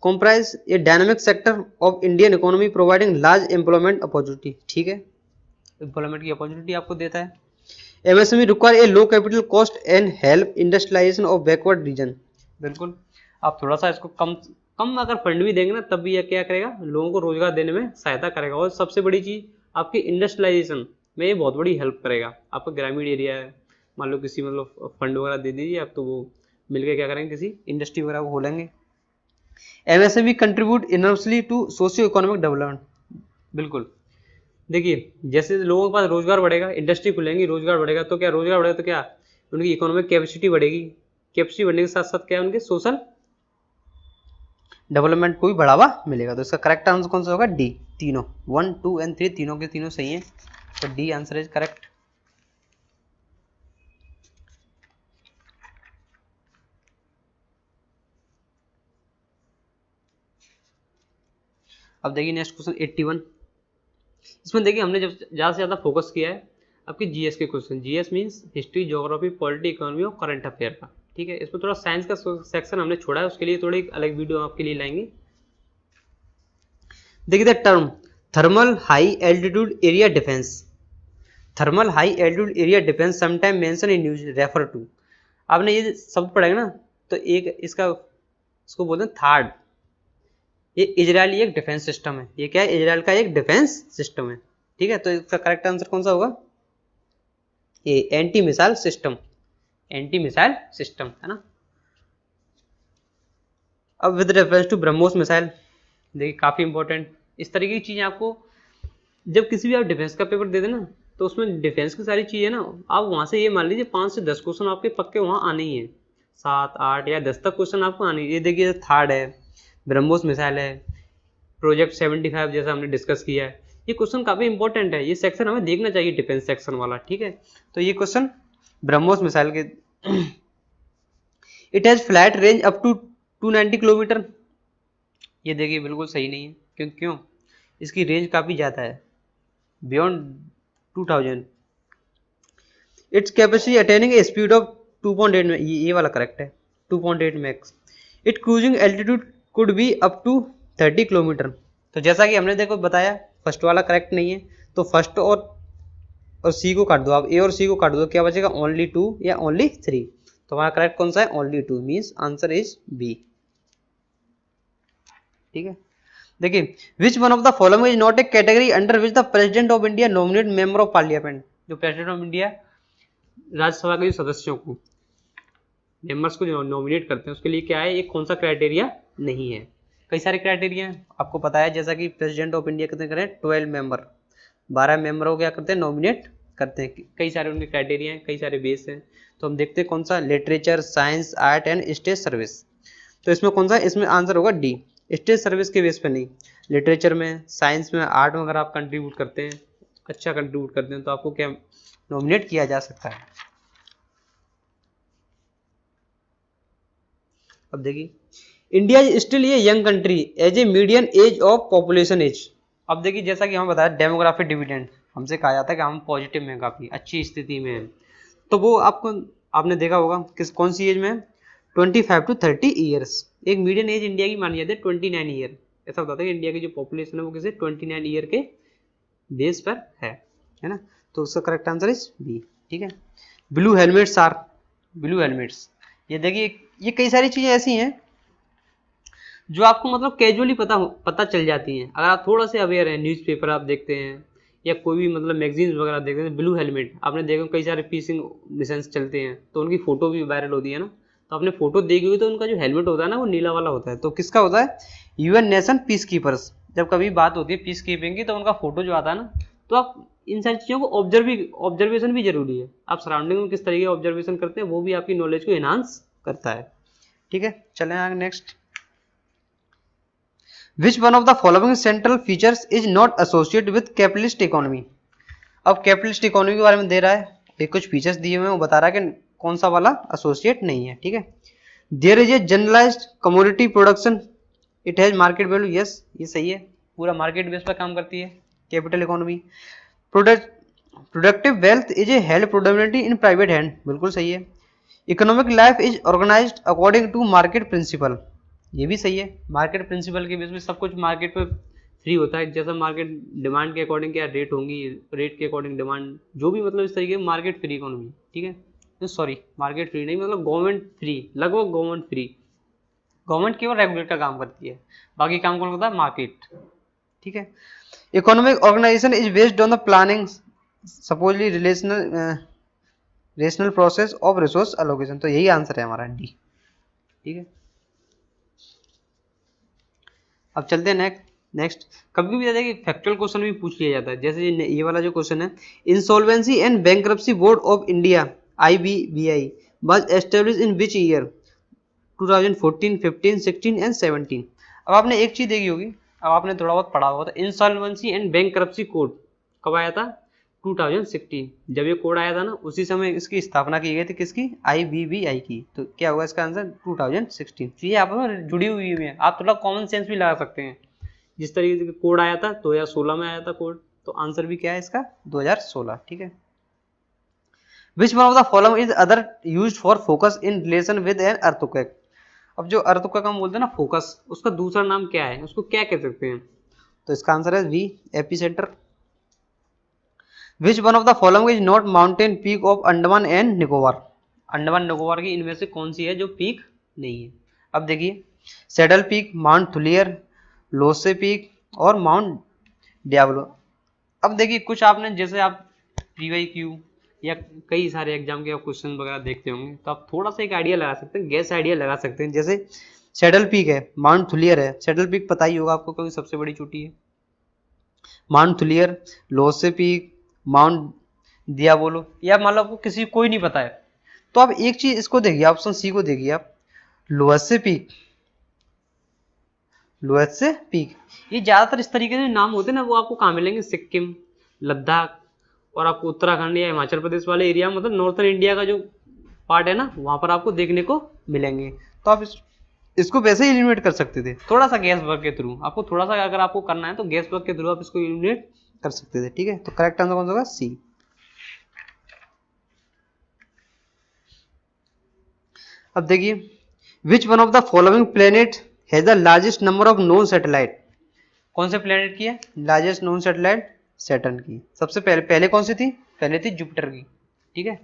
comprise a dynamic sector of Indian economy providing large employment opportunity। ठीक है, एम्प्लॉयमेंट की अपॉर्चुनिटी आपको देता है। MSME require a low capital cost and help industrialisation of backward region. बिल्कुल, आप थोड़ा सा इसको कम अगर फंड भी देंगे ना तब भी यह क्या करेगा, लोगों को रोजगार देने में सहायता करेगा। और सबसे बड़ी चीज आपकी इंडस्ट्रियलाइजेशन में ये बहुत बड़ी हेल्प करेगा। आपका ग्रामीण एरिया है, मान लो किसी मतलब फंड वगैरह दे दीजिए आप, तो वो मिलकर क्या करेंगे, किसी इंडस्ट्री वगैरह को खोलेंगे। MSME contribute immensely to socio economic development. बिल्कुल, देखिए जैसे लोगों के पास रोजगार बढ़ेगा, इंडस्ट्री खुलेंगी, रोजगार बढ़ेगा, तो क्या रोजगार बढ़ेगा तो क्या उनकी इकोनॉमिक कैपेसिटी बढ़ेगी। कैपेसिटी बढ़ने के साथ साथ क्या उनके सोशल डेवलपमेंट को भी बढ़ावा मिलेगा। तो इसका करेक्ट आंसर कौन सा होगा? डी। तीनों 1, 2 एंड 3 तीनों के तीनों सही है, तो डी आंसर इज करेक्ट। अब देखिए नेक्स्ट क्वेश्चन 81। इसमें देखिए हमने जब ज़्यादा से ज़्यादा फोकस किया है आपकी जीएस के question. GS means history, geography, polity, economy और करंट अफेयर का। ठीक है, इसमें थोड़ा साइंस का सेक्शन हमने छोड़ा है, उसके लिए थोड़ी अलग वीडियो आपके लिए लाएंगे। देखिए the term thermal high altitude area defence. Thermal high altitude area defence sometime mention in news refer to. आपने ये शब्द पढ़ेगा ना तो एक इसको बोलते हैं थार्ड। ये इजरायली एक डिफेंस सिस्टम है। ये क्या है? इजराइल का एक डिफेंस सिस्टम है। ठीक है, तो इसका करेक्ट आंसर कौन सा होगा? ये anti missile system, anti missile system है ना। अब with reference to BrahMos missile, देखिए काफी इंपॉर्टेंट इस तरीके की चीजें आपको जब किसी भी आप डिफेंस का पेपर दे देना तो उसमें डिफेंस की सारी चीजें ना आप वहां से ये मान लीजिए 5 से 10 क्वेश्चन आपके पक्के वहां आने ही है। 7, 8 या 10 तक क्वेश्चन आपको आने। ये देखिए थर्ड है, ब्रह्मोस मिसाइल है, प्रोजेक्ट 75 जैसा हमने डिस्कस किया है। ये क्वेश्चन काफी इंपॉर्टेंट है, ये सेक्शन हमें देखना चाहिए डिफेंस सेक्शन वाला। ठीक है, तो ये क्वेश्चन ब्रह्मोस मिसाइल के it has flight range up to 290 kilometre. ये देखिए बिल्कुल सही नहीं है। क्यों? इसकी रेंज काफी ज्यादा है, beyond 2000। Its capacity attaining a speed of 2.8 में, ये वाला करेक्ट है, 2.8 Machs. It cruising altitude could be up to 30 kilometre. तो जैसा कि हमने देखो बताया फर्स्ट वाला करेक्ट नहीं है, तो फर्स्ट और सी को काट दो आप, ए और सी को काट दो, क्या बचेगा? ओनली 2 या ओनली 3। तो हमारा करेक्ट कौन सा है? Only 2, means answer is B. ठीक है, देखिए which one of the following is not a category under which the president of India nominate member of parliament. जो प्रेसिडेंट ऑफ इंडिया राज्यसभा के सदस्यों को, मेंबर्स को जो नॉमिनेट करते हैं उसके लिए क्या है, ये कौन सा क्राइटेरिया नहीं है। कई सारे क्राइटेरिया हैं आपको पता है, जैसा कि प्रेसिडेंट ऑफ इंडिया कितने करें? 12 मेंबर, 12 मेंबर को क्या करते हैं? नॉमिनेट करते हैं। कई सारे उनके क्राइटेरिया हैं, कई सारे बेस हैं। तो हम देखते हैं कौन सा, literature, science, art and state service. तो इसमें कौन सा? इसमें आंसर होगा डी। स्टेट सर्विस के बेस पे नहीं, लिटरेचर में, साइंस में, आर्ट में अगर आप कंट्रीब्यूट करते हैं, अच्छा कंट्रीब्यूट करते हैं, तो आपको क्या नॉमिनेट किया जा सकता है। अब देखिए इंडिया इज स्टिल ये young country as a median age of population age. अब देखिए जैसा कि हम बताया डेमोग्राफी डिविडेंड हमसे कहा जाता है कि हम पॉजिटिव में, काफी अच्छी स्थिति में हैं। तो वो आपने देखा होगा किस कौन सी एज में है? 25 to 30 ईयर्स। एक मीडियन एज इंडिया की मानी जाती है 29 ईयर। ऐसा बताता है कि इंडिया की जो पॉपुलेशन है वो किसी 29 ईयर के बेस पर है ना। तो उसका करेक्ट आंसर इज बी। ठीक है, blue helmets are, blue helmets, ये देखिए ये कई सारी चीजें ऐसी हैं जो आपको मतलब कैजुअली पता चल जाती हैं अगर आप थोड़ा से अवेयर हैं। न्यूज़पेपर आप देखते हैं या कोई भी मतलब मैगजीन्स वगैरह देखते हैं, ब्लू हेलमेट आपने देखा, कई सारे पीसिंग मिशन चलते हैं तो उनकी फोटो भी वायरल होती है ना। तो आपने फोटो देखी हुई तो उनका जो हेलमेट होता है ना वो नीला वाला होता है। तो किसका होता है? UN nation peace keepers. जब कभी बात होती है पीस कीपिंग की तो उनका फोटो जो आता है ना, तो आप इन सारी चीज़ों को ऑब्जर्वेशन भी जरूरी है। आप सराउंडिंग में किस तरीके का ऑब्जर्वेशन करते हैं वो भी आपकी नॉलेज को एनहांस करता है। ठीक है, चलें आगे next. Which one of the following central features is not associated with capitalist economy. अब कैपिटलिस्ट इकोनॉमी के बारे में दे रहा है, ये कुछ फीचर्स दिए हुए हैं, वो बता रहा है कि कौन सा वाला एसोसिएट नहीं है। ठीक है, there is a generalised commodity production, it has market value, yes ये सही है, पूरा मार्केट बेस पर काम करती है capital economy. Productive wealth is a held productivity in private hand, बिल्कुल सही है। Economic life is organised according to market principle, ये भी सही है, मार्केट प्रिंसिपल के बेस में सब कुछ मार्केट पे फ्री होता है, जैसा मार्केट डिमांड के अकॉर्डिंग क्या रेट होंगी, रेट के अकॉर्डिंग डिमांड, जो भी मतलब इस तरीके मार्केट फ्री इकोनॉमी। ठीक है, सॉरी मार्केट फ्री नहीं, मतलब गवर्नमेंट फ्री, लगभग गवर्नमेंट फ्री, गवर्नमेंट केवल रेगुलेट का काम करती है, बाकी काम कौन करता है, मार्केट। ठीक है, economic organisation is based on the planning supposedly rational process of resource allocation, तो यही आंसर है हमारा डी। ठीक है, अब चलते हैं नेक्स्ट। कभी भी जाता है कि फैक्चुअल क्वेश्चन भी पूछ लिया जाता है, जैसे ये वाला जो क्वेश्चन है, insolvency and bankruptcy board of India IBBI was established in which year, 2014, 15, 16 and 17। अब आपने एक चीज देखी होगी, अब आपने थोड़ा बहुत पढ़ा होगा, तो इंसॉल्वेंसी एंड बैंक्रप्सी कोड कब आया था, 2016, जब ये कोड आया था ना उसी समय इसकी स्थापना की गई थी, किसकी, IBBI की, तो क्या होगा इसका आंसर 2016। तो ये आप जुड़ी हुई है, आप थोड़ा कॉमन सेंस भी लगा सकते हैं, जिस तरीके से कोड आया था 2016 में आया था कोड, तो आंसर भी क्या है इसका 2016। ठीक है, which one of the following is other used for focus in relation with an earthquake. अब जो अर्थक्वेक हम बोलते हैं ना फोकस, उसका दूसरा नाम क्या है, उसको क्या कह सकते हैं, तो इसका आंसर है V, epicentre. Which one of the following is not mountain peak of Andaman and Nicobar, Andaman Nicobar की इनमें से कौन सी है जो पीक नहीं है। अब देखिए, saddle peak, mount Thuillier, Lhotse peak और माउंट डियाब्लो। अब देखिए कुछ आपने, जैसे आप PYQ या कई सारे एग्जाम के क्वेश्चन वगैरह देखते होंगे, तो आप थोड़ा सा एक आइडिया लगा सकते हैं, गैस आइडिया लगा सकते हैं, जैसे सैडल पीक है, माउंट थुलियर है, सैडल पीक पता ही होगा आपको क्योंकि सबसे बड़ी चोटी है, Mount Thuillier, Lhotse peak, Mount Diavolo, या मान लो आपको किसी कोई नहीं पता है, तो आप एक चीज इसको देखिए, ऑप्शन सी को देखिए आप, लोसे पीक, लोएत्से पीक, ये ज्यादातर इस तरीके से नाम होते हैं ना, वो आपको कहाँ मिलेंगे, सिक्किम, लद्दाख और आपको उत्तराखंड या हिमाचल प्रदेश वाले एरिया, मतलब नॉर्थन इंडिया का जो पार्ट है ना, वहां पर आपको देखने को मिलेंगे। तो आप इसको वैसे ही एलिमिनेट कर सकते थे, थोड़ा सा गैस वर्क के थ्रू, आपको थोड़ा सा अगर आपको करना है तो गैस वर्क के थ्रू आप इसको एलिमिनेट कर सकते थे। ठीक है, तो करेक्ट आंसर कौन सा होगा, सी। अब देखिए, which one of the following planet has the largest number of known satellite, कौन से प्लेनेट की है लार्जेस्ट नोन सैटेलाइट, सैटर्न की। सबसे पहले कौन सी थी, पहले थी जुपिटर की। ठीक है,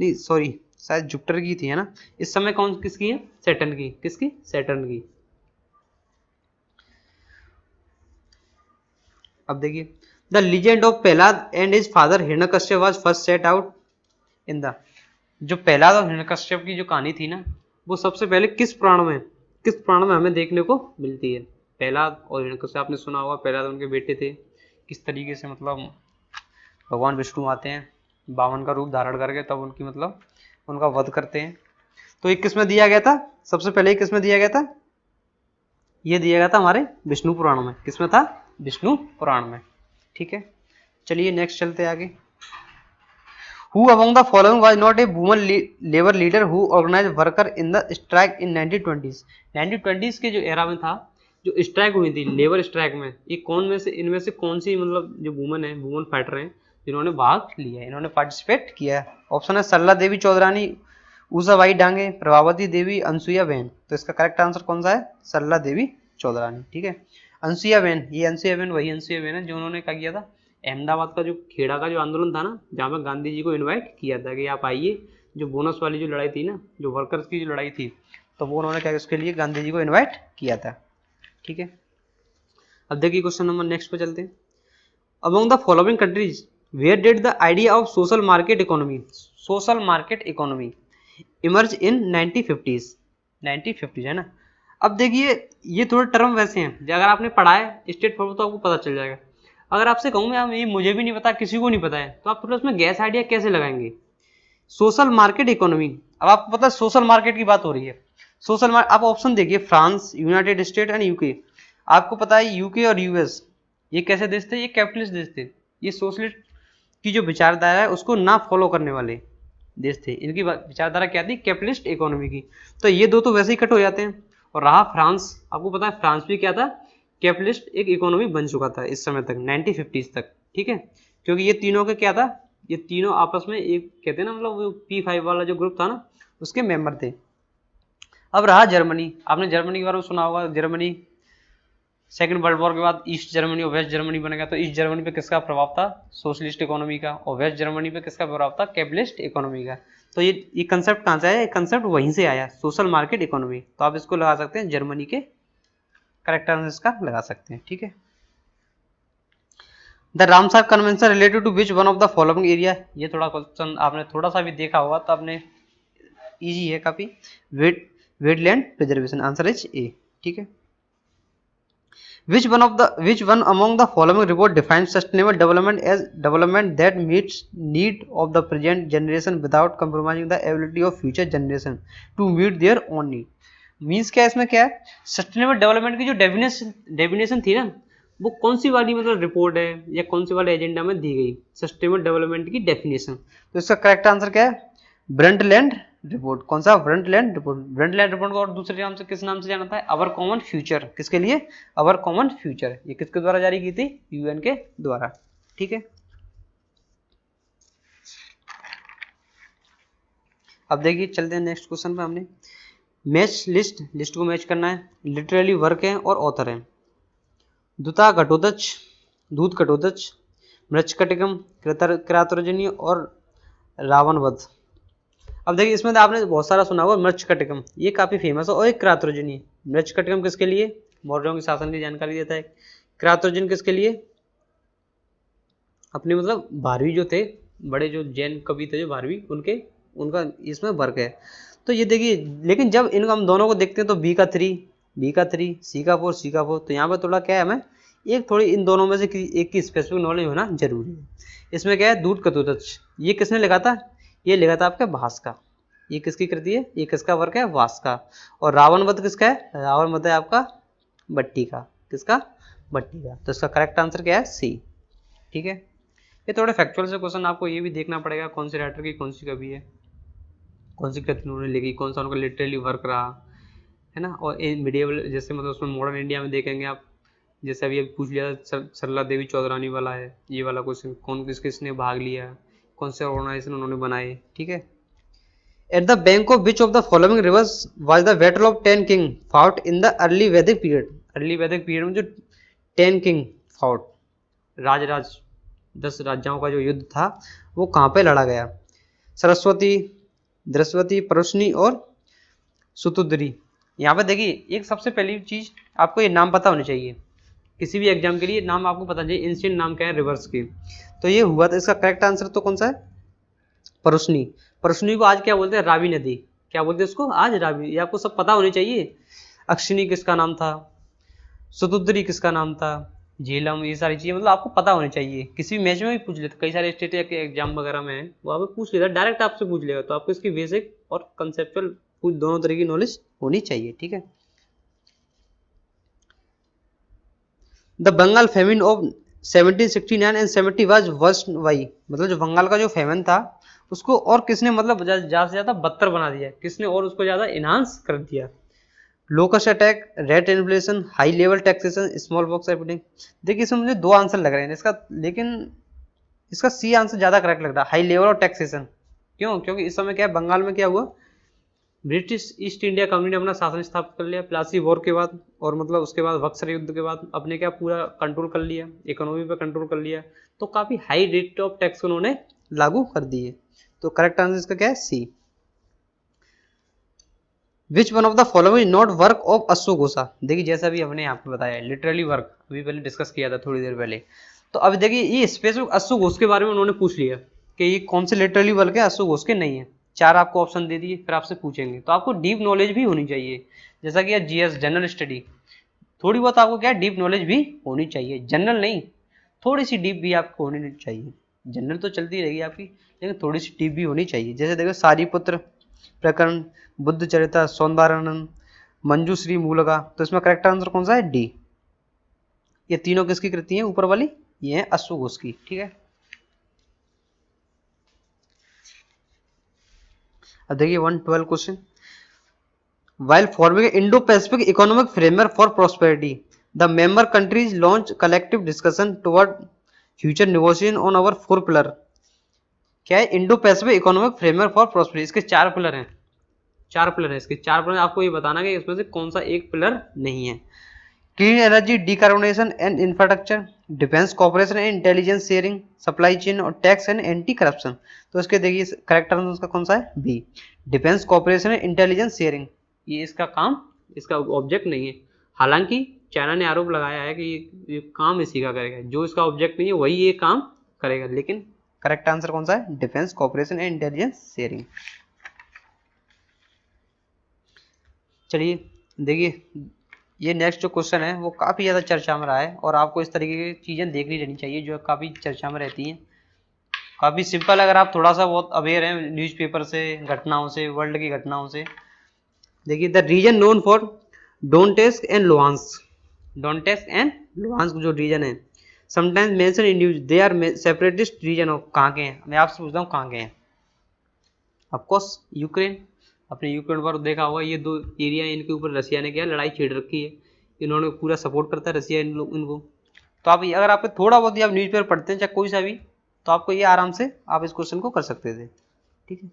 नहीं सॉरी शायद जुपिटर की थी, है ना, इस समय कौन किसकी है, सैटर्न की, किसकी, सैटर्न की। अब देखिए, the legend of Prahlad and his father Hiranyakashyap was first set out in the, जो प्रहलाद और हिरण्यकश्यप की जो कहानी थी ना, वो सबसे पहले किस पुराण में हमें देखने को मिलती है। प्रहलाद और हिरण्यकश्यप आपने सुना होगा, प्रहलाद उनके बेटे थे, किस तरीके से मतलब भगवान विष्णु आते हैं बावन का रूप धारण करके, तब उनकी मतलब उनका वध करते हैं। तो ये किस में दिया गया था, सबसे पहले किस में दिया गया था, ये दिया गया था हमारे विष्णु पुराण में, किसमें था, विष्णु पुराण में। ठीक है, चलिए नेक्स्ट चलते हैं आगे। Who among the following was not a woman labor leader who organized worker in the strike in 1920s? 1920s के जो एरा में था, जो स्ट्राइक हुई थी, लेबर स्ट्राइक में, ये कौन में से, इनमें से कौन सी मतलब जो वुमन फाइटर हैं जिन्होंने भाग लिया है, इन्होंने पार्टिसिपेट किया है। ऑप्शन है सरला देवी चौधरानी, उषाबाई डांगे, प्रभावती देवी, अनसुईया बेन। तो इसका करेक्ट आंसर कौन सा है, सरला देवी चौधरानी। ठीक है, अनसुईया बेन, ये अनसुईया बेन वही अनसुईया बेन है जो उन्होंने क्या किया था, अहमदाबाद का जो खेड़ा का जो आंदोलन था ना, जहाँ पर गांधी जी को इनवाइट किया था कि आप आइए, जो बोनस वाली जो लड़ाई थी ना, जो वर्कर्स की जो लड़ाई थी, तो वो उन्होंने क्या उसके लिए गांधी जी को इनवाइट किया था। ठीक है, अब देखिए क्वेश्चन नंबर नेक्स्ट पे चलते हैं। Among the following countries where did the idea of social market economy emerge in 1950s है ना। अब देखिए ये थोड़े टर्म वैसे हैं, अगर आपने पढ़ा है स्टेट फॉरवर्ड तो आपको पता चल जाएगा। अगर आपसे कहूँ मैं, ये मुझे भी नहीं पता, किसी को नहीं पता है, तो आप थोड़ा उसमें गैस आइडिया कैसे लगाएंगे। सोशल मार्केट इकोनॉमी, अब आपको पता है सोशल मार्केट की बात हो रही है, सोशल आप ऑप्शन देखिए, France, United state and UK. आपको पता है यूके और यूएस ये कैसे देश थे, ये कैपिटलिस्ट देश थे, ये सोशलिस्ट की जो विचारधारा है उसको ना फॉलो करने वाले देश थे। इनकी विचारधारा क्या थी, कैपिटलिस्ट इकोनॉमी की। तो ये दो तो वैसे ही कट हो जाते हैं। और रहा फ्रांस, आपको पता है फ्रांस भी क्या था, कैपिटलिस्ट एक इकोनॉमी बन चुका था इस समय तक, 1950s तक, ठीक है। क्योंकि ये तीनों के क्या था, ये तीनों आपस में एक कहते हैं ना, मतलब वो P5 वाला जो ग्रुप था ना उसके मेंबर थे। अब रहा जर्मनी, आपने जर्मनी के बारे में सुना होगा। जर्मनी सेकेंड वर्ल्ड वॉर के बाद ईस्ट जर्मनी और वेस्ट जर्मनी बनेगा। तो ईस्ट जर्मनी पे किसका प्रभाव था, सोशलिस्ट इकोनॉमी का, और वेस्ट जर्मनी पे किसका प्रभाव था, कैपिटलिस्ट इकोनॉमी का। तो ये कंसेप्ट कहाँ से आया, ये कंसेप्ट वहीं से आया, सोशल मार्केट इकोनॉमी। तो आप इसको लगा सकते हैं जर्मनी के करेक्ट आंसर इसका लगा सकते हैं, ठीक है। The Ramsar convention related to which one of the following area, ये थोड़ा क्वेश्चन आपने थोड़ा सा भी देखा होगा तो आपने इजी है काफी। Wetland preservation, answer is a, ठीक है। which one among the following report defines sustainable development as development that meets need of the present generation without compromising the ability of future generation to meet their own need? Means क्या है, इसमें क्या है, sustainable development की जो definition थी ना, वो कौन सी वाली मतलब रिपोर्ट है या कौन सी वाले एजेंडा में दी गई सस्टेनेबल डेवलपमेंट की डेफिनेशन। तो इसका करेक्ट आंसर क्या है, ब्रंटलैंड रिपोर्ट। कौन सा, ब्रंटलैंड रिपोर्ट। ब्रंटलैंड रिपोर्ट को और दूसरे नाम से किस नाम से जाना था, अवर कॉमन फ्यूचर। किसके लिए, अवर कॉमन फ्यूचर। ये किसके द्वारा जारी की थी, यूएन के द्वारा, ठीक है। अब देखिए चलते हैं नेक्स्ट क्वेश्चन पे। हमने मैच लिस्ट को मैच करना है, लिटरली वर्क है और ऑथर है। दूता घटोदच, दूत घटोदच, मृच्छकटिकम, क्रातोर्जनी और रावण वध। अब देखिए इसमें आपने बहुत सारा सुना होगा, मृच्छकटिकम ये काफी फेमस है, और एक क्रातोर्जनी। मृच्छकटिकम किसके लिए, मौर्यों के शासन की जानकारी देता है। क्रातोर्जन किसके लिए, अपने मतलब भारवी जो थे, बड़े जो जैन कवि थे जो भारवी, उनका इसमें वर्क है। तो ये देखिए, लेकिन जब इनको हम दोनों को देखते हैं तो बी का 3, सी का 4, तो यहाँ पर थोड़ा क्या है, हमें एक थोड़ी इन दोनों में से एक की स्पेसिफिक नॉलेज होना जरूरी है। इसमें क्या है, दूत कतुतच, ये किसने लिखा था, ये लिखा था आपका भास का। ये किसकी कृति है, ये किसका वर्क है, वास का। और रावण वध किसका है, रावण वध है आपका भट्टी का। किसका, भट्टी का। तो इसका करेक्ट आंसर क्या है, सी, ठीक है। ये थोड़े फैक्चुअल से क्वेश्चन, आपको ये भी देखना पड़ेगा कौन से राइटर की कौन सी कवि है, कौन सी कृति उन्होंने लिखी, कौन सा उनका लिटरेली वर्क रहा है ना। और मिडिएवल जैसे मतलब उसमें मॉडर्न इंडिया में देखेंगे आप, जैसे अभी पूछ लिया सरला देवी चौधरानी वाला है, ये वाला क्वेश्चन, कौन किसने भाग लिया, कौन से ऑर्गेनाइजेशन उन्होंने बनाए, ठीक है। At the bank of which of the following rivers was the battle of Ten King fought in the early Vedic period? Early Vedic period में जो 10 king fought, राज 10 राजाओं का जो युद्ध था वो कहाँ पे लड़ा गया, सरस्वती, द्रस्वती, परुष्णी और सुतुद्री। यहाँ पे देखिए, एक सबसे पहली चीज आपको ये नाम पता होनी चाहिए, किसी भी एग्जाम के लिए नाम आपको पता चाहिए, एंशिएंट नाम क्या है रिवर्स की। तो ये हुआ था, इसका करेक्ट आंसर तो कौन सा है, परुष्णी। परुष्णी को आज क्या बोलते हैं, रावी नदी। क्या बोलते हैं उसको, आज रावी। ये आपको सब पता होने चाहिए। अक्षिणी किसका नाम था, सुतुद्री किसका नाम था, झेलम, ये सारी चीजें मतलब आपको पता होनी चाहिए। किसी भी मैच में भी पूछ लेते, कई सारे स्टेट के एग्जाम वगैरह में है वो आप पूछ लेता, डायरेक्ट आपसे पूछ लेगा। तो आपको इसकी बेसिक और कंसेप्चुअल दोनों तरह की नॉलेज होनी चाहिए, ठीक है। The Bengal famine of 1769 and 70 was worst by, मतलब जो बंगाल का जो फेमन था उसको और किसने मतलब ज्यादा से ज्यादा बदतर बना दिया, किसने और उसको ज्यादा इनहांस कर दिया। Locust attack, rate inflation, high level taxation, small box epidemic. देखिए इसमें मुझे दो आंसर लग रहे हैं इसका, लेकिन इसका सी आंसर ज्यादा करेक्ट लग रहा है, हाई लेवल और टैक्सेशन। क्यों, क्योंकि इस समय क्या है, बंगाल में क्या हुआ, ब्रिटिश ईस्ट इंडिया कंपनी ने अपना शासन स्थापित कर लिया प्लासी वॉर के बाद, और मतलब उसके बाद बक्सर युद्ध के बाद अपने क्या पूरा कंट्रोल कर लिया, इकोनॉमी पे कंट्रोल कर लिया। तो काफी हाई रेट ऑफ टैक्स उन्होंने लागू कर दिए। तो करेक्ट आंसर इसका क्या है, C. Which one of the following not work of अश्वघोषा। देखिए जैसा भी हमने आपको बताया लिटरली वर्क अभी पहले डिस्कस किया था थोड़ी देर पहले। तो अब देखिए ये स्पेसिफिक अश्वघोष के बारे में उन्होंने पूछ लिया कि ये कौन से लिटरली वर्क है, अश्वघोष के नहीं है। 4 आपको ऑप्शन दे दिए, फिर आपसे पूछेंगे। तो आपको डीप नॉलेज भी होनी चाहिए, जैसा कि जीएस जनरल स्टडी, थोड़ी बहुत आपको क्या डीप नॉलेज भी होनी चाहिए। जनरल नहीं, थोड़ी सी डीप भी आपको होनी चाहिए। जनरल तो चलती रहेगी आपकी, लेकिन थोड़ी सी डीप भी होनी चाहिए। जैसे देखो सारीपुत्र प्रकरण, बुद्ध चरिता, सौंदारानंद, मंजूश्री मूलका। तो इसमें करेक्ट आंसर कौन सा है, डी। ये तीनों किसकी कृति हैं ऊपर वाली, ये है अश्व घोष की, ठीक है। अब देखिए 112 question, while forming an Indo-Pacific economic framework for prosperity, the member countries launch collective discussion toward future negotiation on our 4 pillar। क्या है Indo Pacific economic framework for prosperity, इसके 4 पिलर हैं, 4 पिलर है इसके, 4 पिलर आपको ये बताना है कि इसमें से कौन सा एक पिलर नहीं है। Clean energy, decarbonisation and infrastructure, defence cooperation and intelligence sharing, supply chain और टैक्स एंड एंटी करप्शन। तो इसके देखिए करेक्ट आंसर उसका कौन सा है, B, defence cooperation and intelligence sharing. ये इसका काम, इसका ऑब्जेक्ट नहीं है। हालांकि चाइना ने आरोप लगाया है कि ये काम इसी का करेगा, जो इसका ऑब्जेक्ट नहीं है वही ये काम करेगा, लेकिन करेक्ट आंसर कौन सा है, defence cooperation and intelligence sharing. चलिए देखिए ये नेक्स्ट जो क्वेश्चन है वो काफ़ी ज़्यादा चर्चा में रहा है, और आपको इस तरीके की चीज़ें देखनी रहनी चाहिए जो काफ़ी चर्चा में रहती हैं। काफ़ी सिंपल, अगर आप थोड़ा सा बहुत अवेयर हैं न्यूज़पेपर से, घटनाओं से, वर्ल्ड की घटनाओं से। देखिए the region known for Donetsk and Luhansk, Donetsk and Luhansk जो रीजन है sometimes mention in news, they are separatist region of, कहाँ के हैं, मैं आपसे पूछता हूँ कहाँ के हैं। ऑफकोर्स यूक्रेन, अपने यूक्रेन पर देखा होगा, ये 2 एरिया इनके ऊपर रसिया ने क्या लड़ाई छेड़ रखी है, इन्होंने पूरा सपोर्ट करता है रसिया इनको। तो आप अगर आपको थोड़ा बहुत आप न्यूज़पेपर पढ़ते हैं चाहे कोई सा भी, तो आपको ये आराम से आप इस क्वेश्चन को कर सकते थे, ठीक है।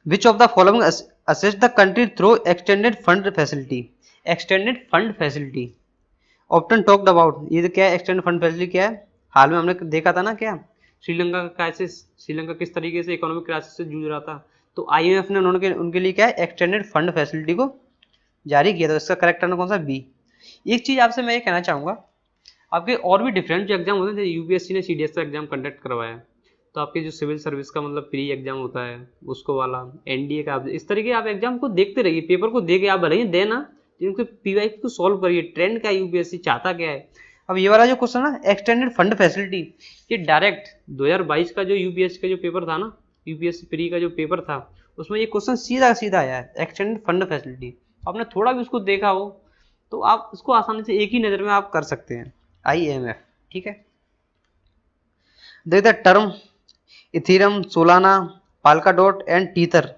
विच of the following assist the country through extended fund facility, extended fund facility often talked about, ये क्या है एक्सटेंडेड फंड फैसिलिटी क्या है, हाल में हमने देखा था ना क्या, श्रीलंका का क्राइसिस, श्रीलंका किस तरीके से इकोनॉमिक क्राइसिस से जूझ रहा था, तो आईएमएफ ने उनके लिए क्या है एक्सटेंडेड फंड फैसिलिटी को जारी किया था। इसका करेक्ट आंसर कौन सा, बी। एक चीज आपसे मैं ये कहना चाहूंगा, आपके और भी डिफरेंट जो एग्जाम होते हैं, यूपीएससी ने सीडीएस का एग्जाम कंडक्ट करवाया, तो आपके जो सिविल सर्विस का मतलब प्री एग्जाम होता है उसको वाला, एनडीए का, इस तरीके आप एग्जाम को देखते रहिए, पेपर को देके आप भले ही देना, जिनके पीवाई को सॉल्व करिए, ट्रेंड क्या यूपीएससी चाहता क्या है। अब ये वाला जो क्वेश्चन ना एक्सटेंडेड फंड फैसिलिटी, ये डायरेक्ट 2022 का जो यूपीएससी का जो पेपर था ना, यूपीएससी प्री का जो पेपर था, उसमें ये क्वेश्चन सीधा सीधा आया है, एक्सटेंडेड फंड फैसिलिटी। आपने थोड़ा भी उसको देखा हो तो आप उसको आसानी से एक ही नजर में आप कर सकते हैं, आईएमएफ, ठीक है। देखते term Ethereum, Solana, Polkadot and Tether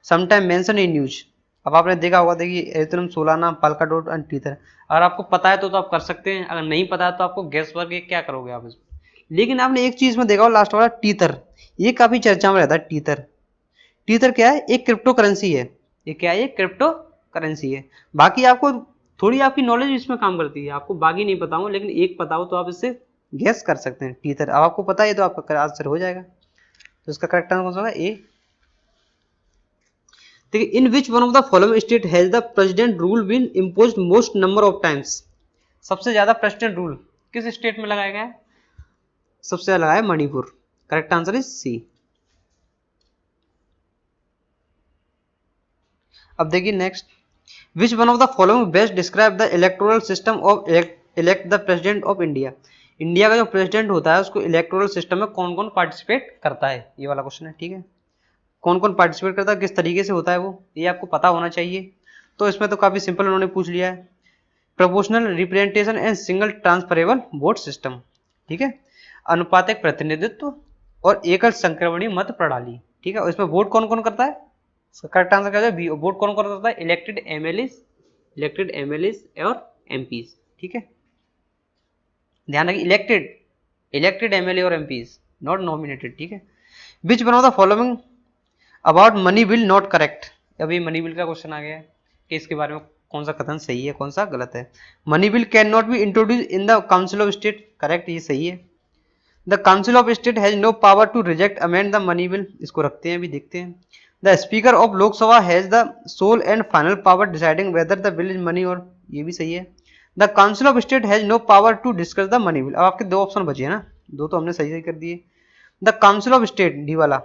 sometime mention in news. अब आपने देखा होगा, देखिए Ethereum, Solana, Polkadot and Tether, अगर आपको पता है तो आप कर सकते हैं, अगर नहीं पता है तो आपको गेस वर्क क्या करोगे आप इसमें। लेकिन आपने एक चीज में देखा होगा लास्ट वाला टीथर, ये काफी चर्चा में रहता है। टीथर, टीथर क्या है, एक क्रिप्टो करेंसी है, ये क्या है, क्रिप्टो करेंसी है। बाकी आपको थोड़ी आपकी नॉलेज इसमें काम करती है, आपको बाकी नहीं पता हो, लेकिन एक पता हो तो आप इससे गेस कर सकते हैं। टीथर अब आपको पता है तो आपका आंसर हो जाएगा। तो इसका करेक्ट आंसर कौन सा होगा, ए। देखिए in which one of the following state has the president rule been imposed most number of times, सबसे ज्यादा प्रेसिडेंट रूल किस स्टेट में लगाया गया है, सबसे ज्यादा लगाया Manipur. Correct answer is C. अब देखिए next, which one of the following best describe the electoral system of elect the president of India. India का जो प्रेसिडेंट होता है उसको इलेक्टोरल सिस्टम में कौन कौन पार्टिसिपेट करता है, ये वाला क्वेश्चन है, ठीक है। कौन कौन पार्टिसिपेट करता है, किस तरीके से होता है वो, ये आपको पता होना चाहिए। तो इसमें तो काफी सिंपल उन्होंने पूछ लिया है, proportional representation and single transferable vote system, ठीक है, अनुपातिक प्रतिनिधित्व और एकल संक्रमणीय मत प्रणाली, ठीक है। इसमें वोट कौन कौन करता है, करेक्ट आंसर क्या है, बी। वोट कौन कौन करता है, इलेक्टेड एमएलएस और एमपीज, ठीक है। ध्यान रखिए इलेक्टेड एमएलए और एमपीज, नॉट नॉमिनेटेड, ठीक है। Which one of the following about money bill not correct. अभी मनी बिल का क्वेश्चन आ गया है कि इसके बारे में कौन सा कथन सही है कौन सा गलत है। Money bill can not be introduce in the council of state, correct, ये सही है। The council of state has no power to reject amend the money bill, इसको रखते हैं, अभी देखते हैं। The speaker of Lok Sabha has the sole and final power deciding whether the bill is money, और ये भी सही है। The council of state has no power to discuss the money bill. अब आपके 2 ऑप्शन बचे हैं ना, 2 तो हमने सही कर दिए। The council of state, D वाला,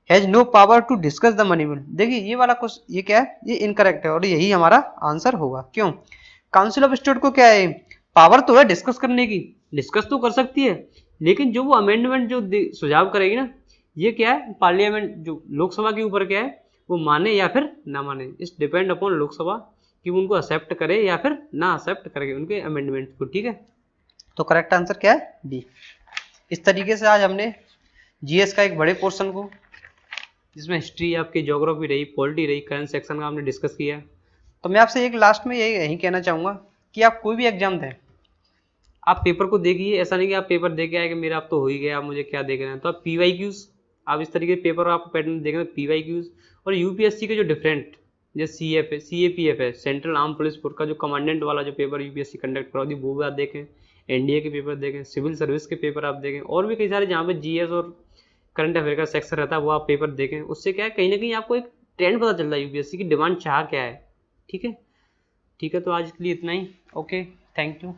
has no power to discuss the money bill. देखिए ये वाला क्वेश्चन, ये क्या है, ये इनकरेक्ट है और यही हमारा आंसर होगा। क्यों, काउंसिल ऑफ स्टेट को क्या है, पावर तो है डिस्कस करने की, डिस्कस तो कर सकती है, लेकिन जो वो अमेंडमेंट जो सुझाव करेगी ना, ये क्या है, पार्लियामेंट जो लोकसभा के ऊपर क्या है, वो माने या फिर ना माने, इस डिपेंड अपॉन लोकसभा कि उनको एक्सेप्ट करे या फिर ना एक्सेप्ट करे उनके अमेंडमेंट को, ठीक है। तो करेक्ट आंसर क्या है, बी। इस तरीके से आज हमने जीएस का एक बड़े पोर्शन को, जिसमें हिस्ट्री आपकी, ज्योग्राफी रही, पॉलिटी रही, करंट सेक्शन का हमने डिस्कस किया। तो मैं आपसे एक लास्ट में यही कहना चाहूँगा कि आप कोई भी एग्जाम दें, आप पेपर को देखिए, ऐसा नहीं कि आप पेपर दे के आए कि मेरा अब तो हो ही गया, आप मुझे क्या देखना है। तो आप पीवाईक्यूज, आप इस तरीके के पेपर आपको पैटर्न देखना, पीवाईक्यूज और यूपीएससी के जो डिफरेंट, जैसे सीएफ है, सीएपीएफ है, सेंट्रल आर्म पुलिस फोर्स का जो कमांडेंट वाला जो पेपर यूपीएससी कंडक्ट करवाती, वो भी आप देखें, एनडीए के पेपर देखें, सिविल सर्विस के पेपर आप देखें, और भी कई सारे जहाँ पे जीएस और करंट अफेयर का सेक्शन रहता है वो आप पेपर देखें। उससे क्या है, कहीं ना कहीं आपको एक ट्रेंड पता चलता है यूपीएससी की डिमांड चाह क्या है, ठीक है। ठीक है, तो आज के लिए इतना ही। Okay, thank you.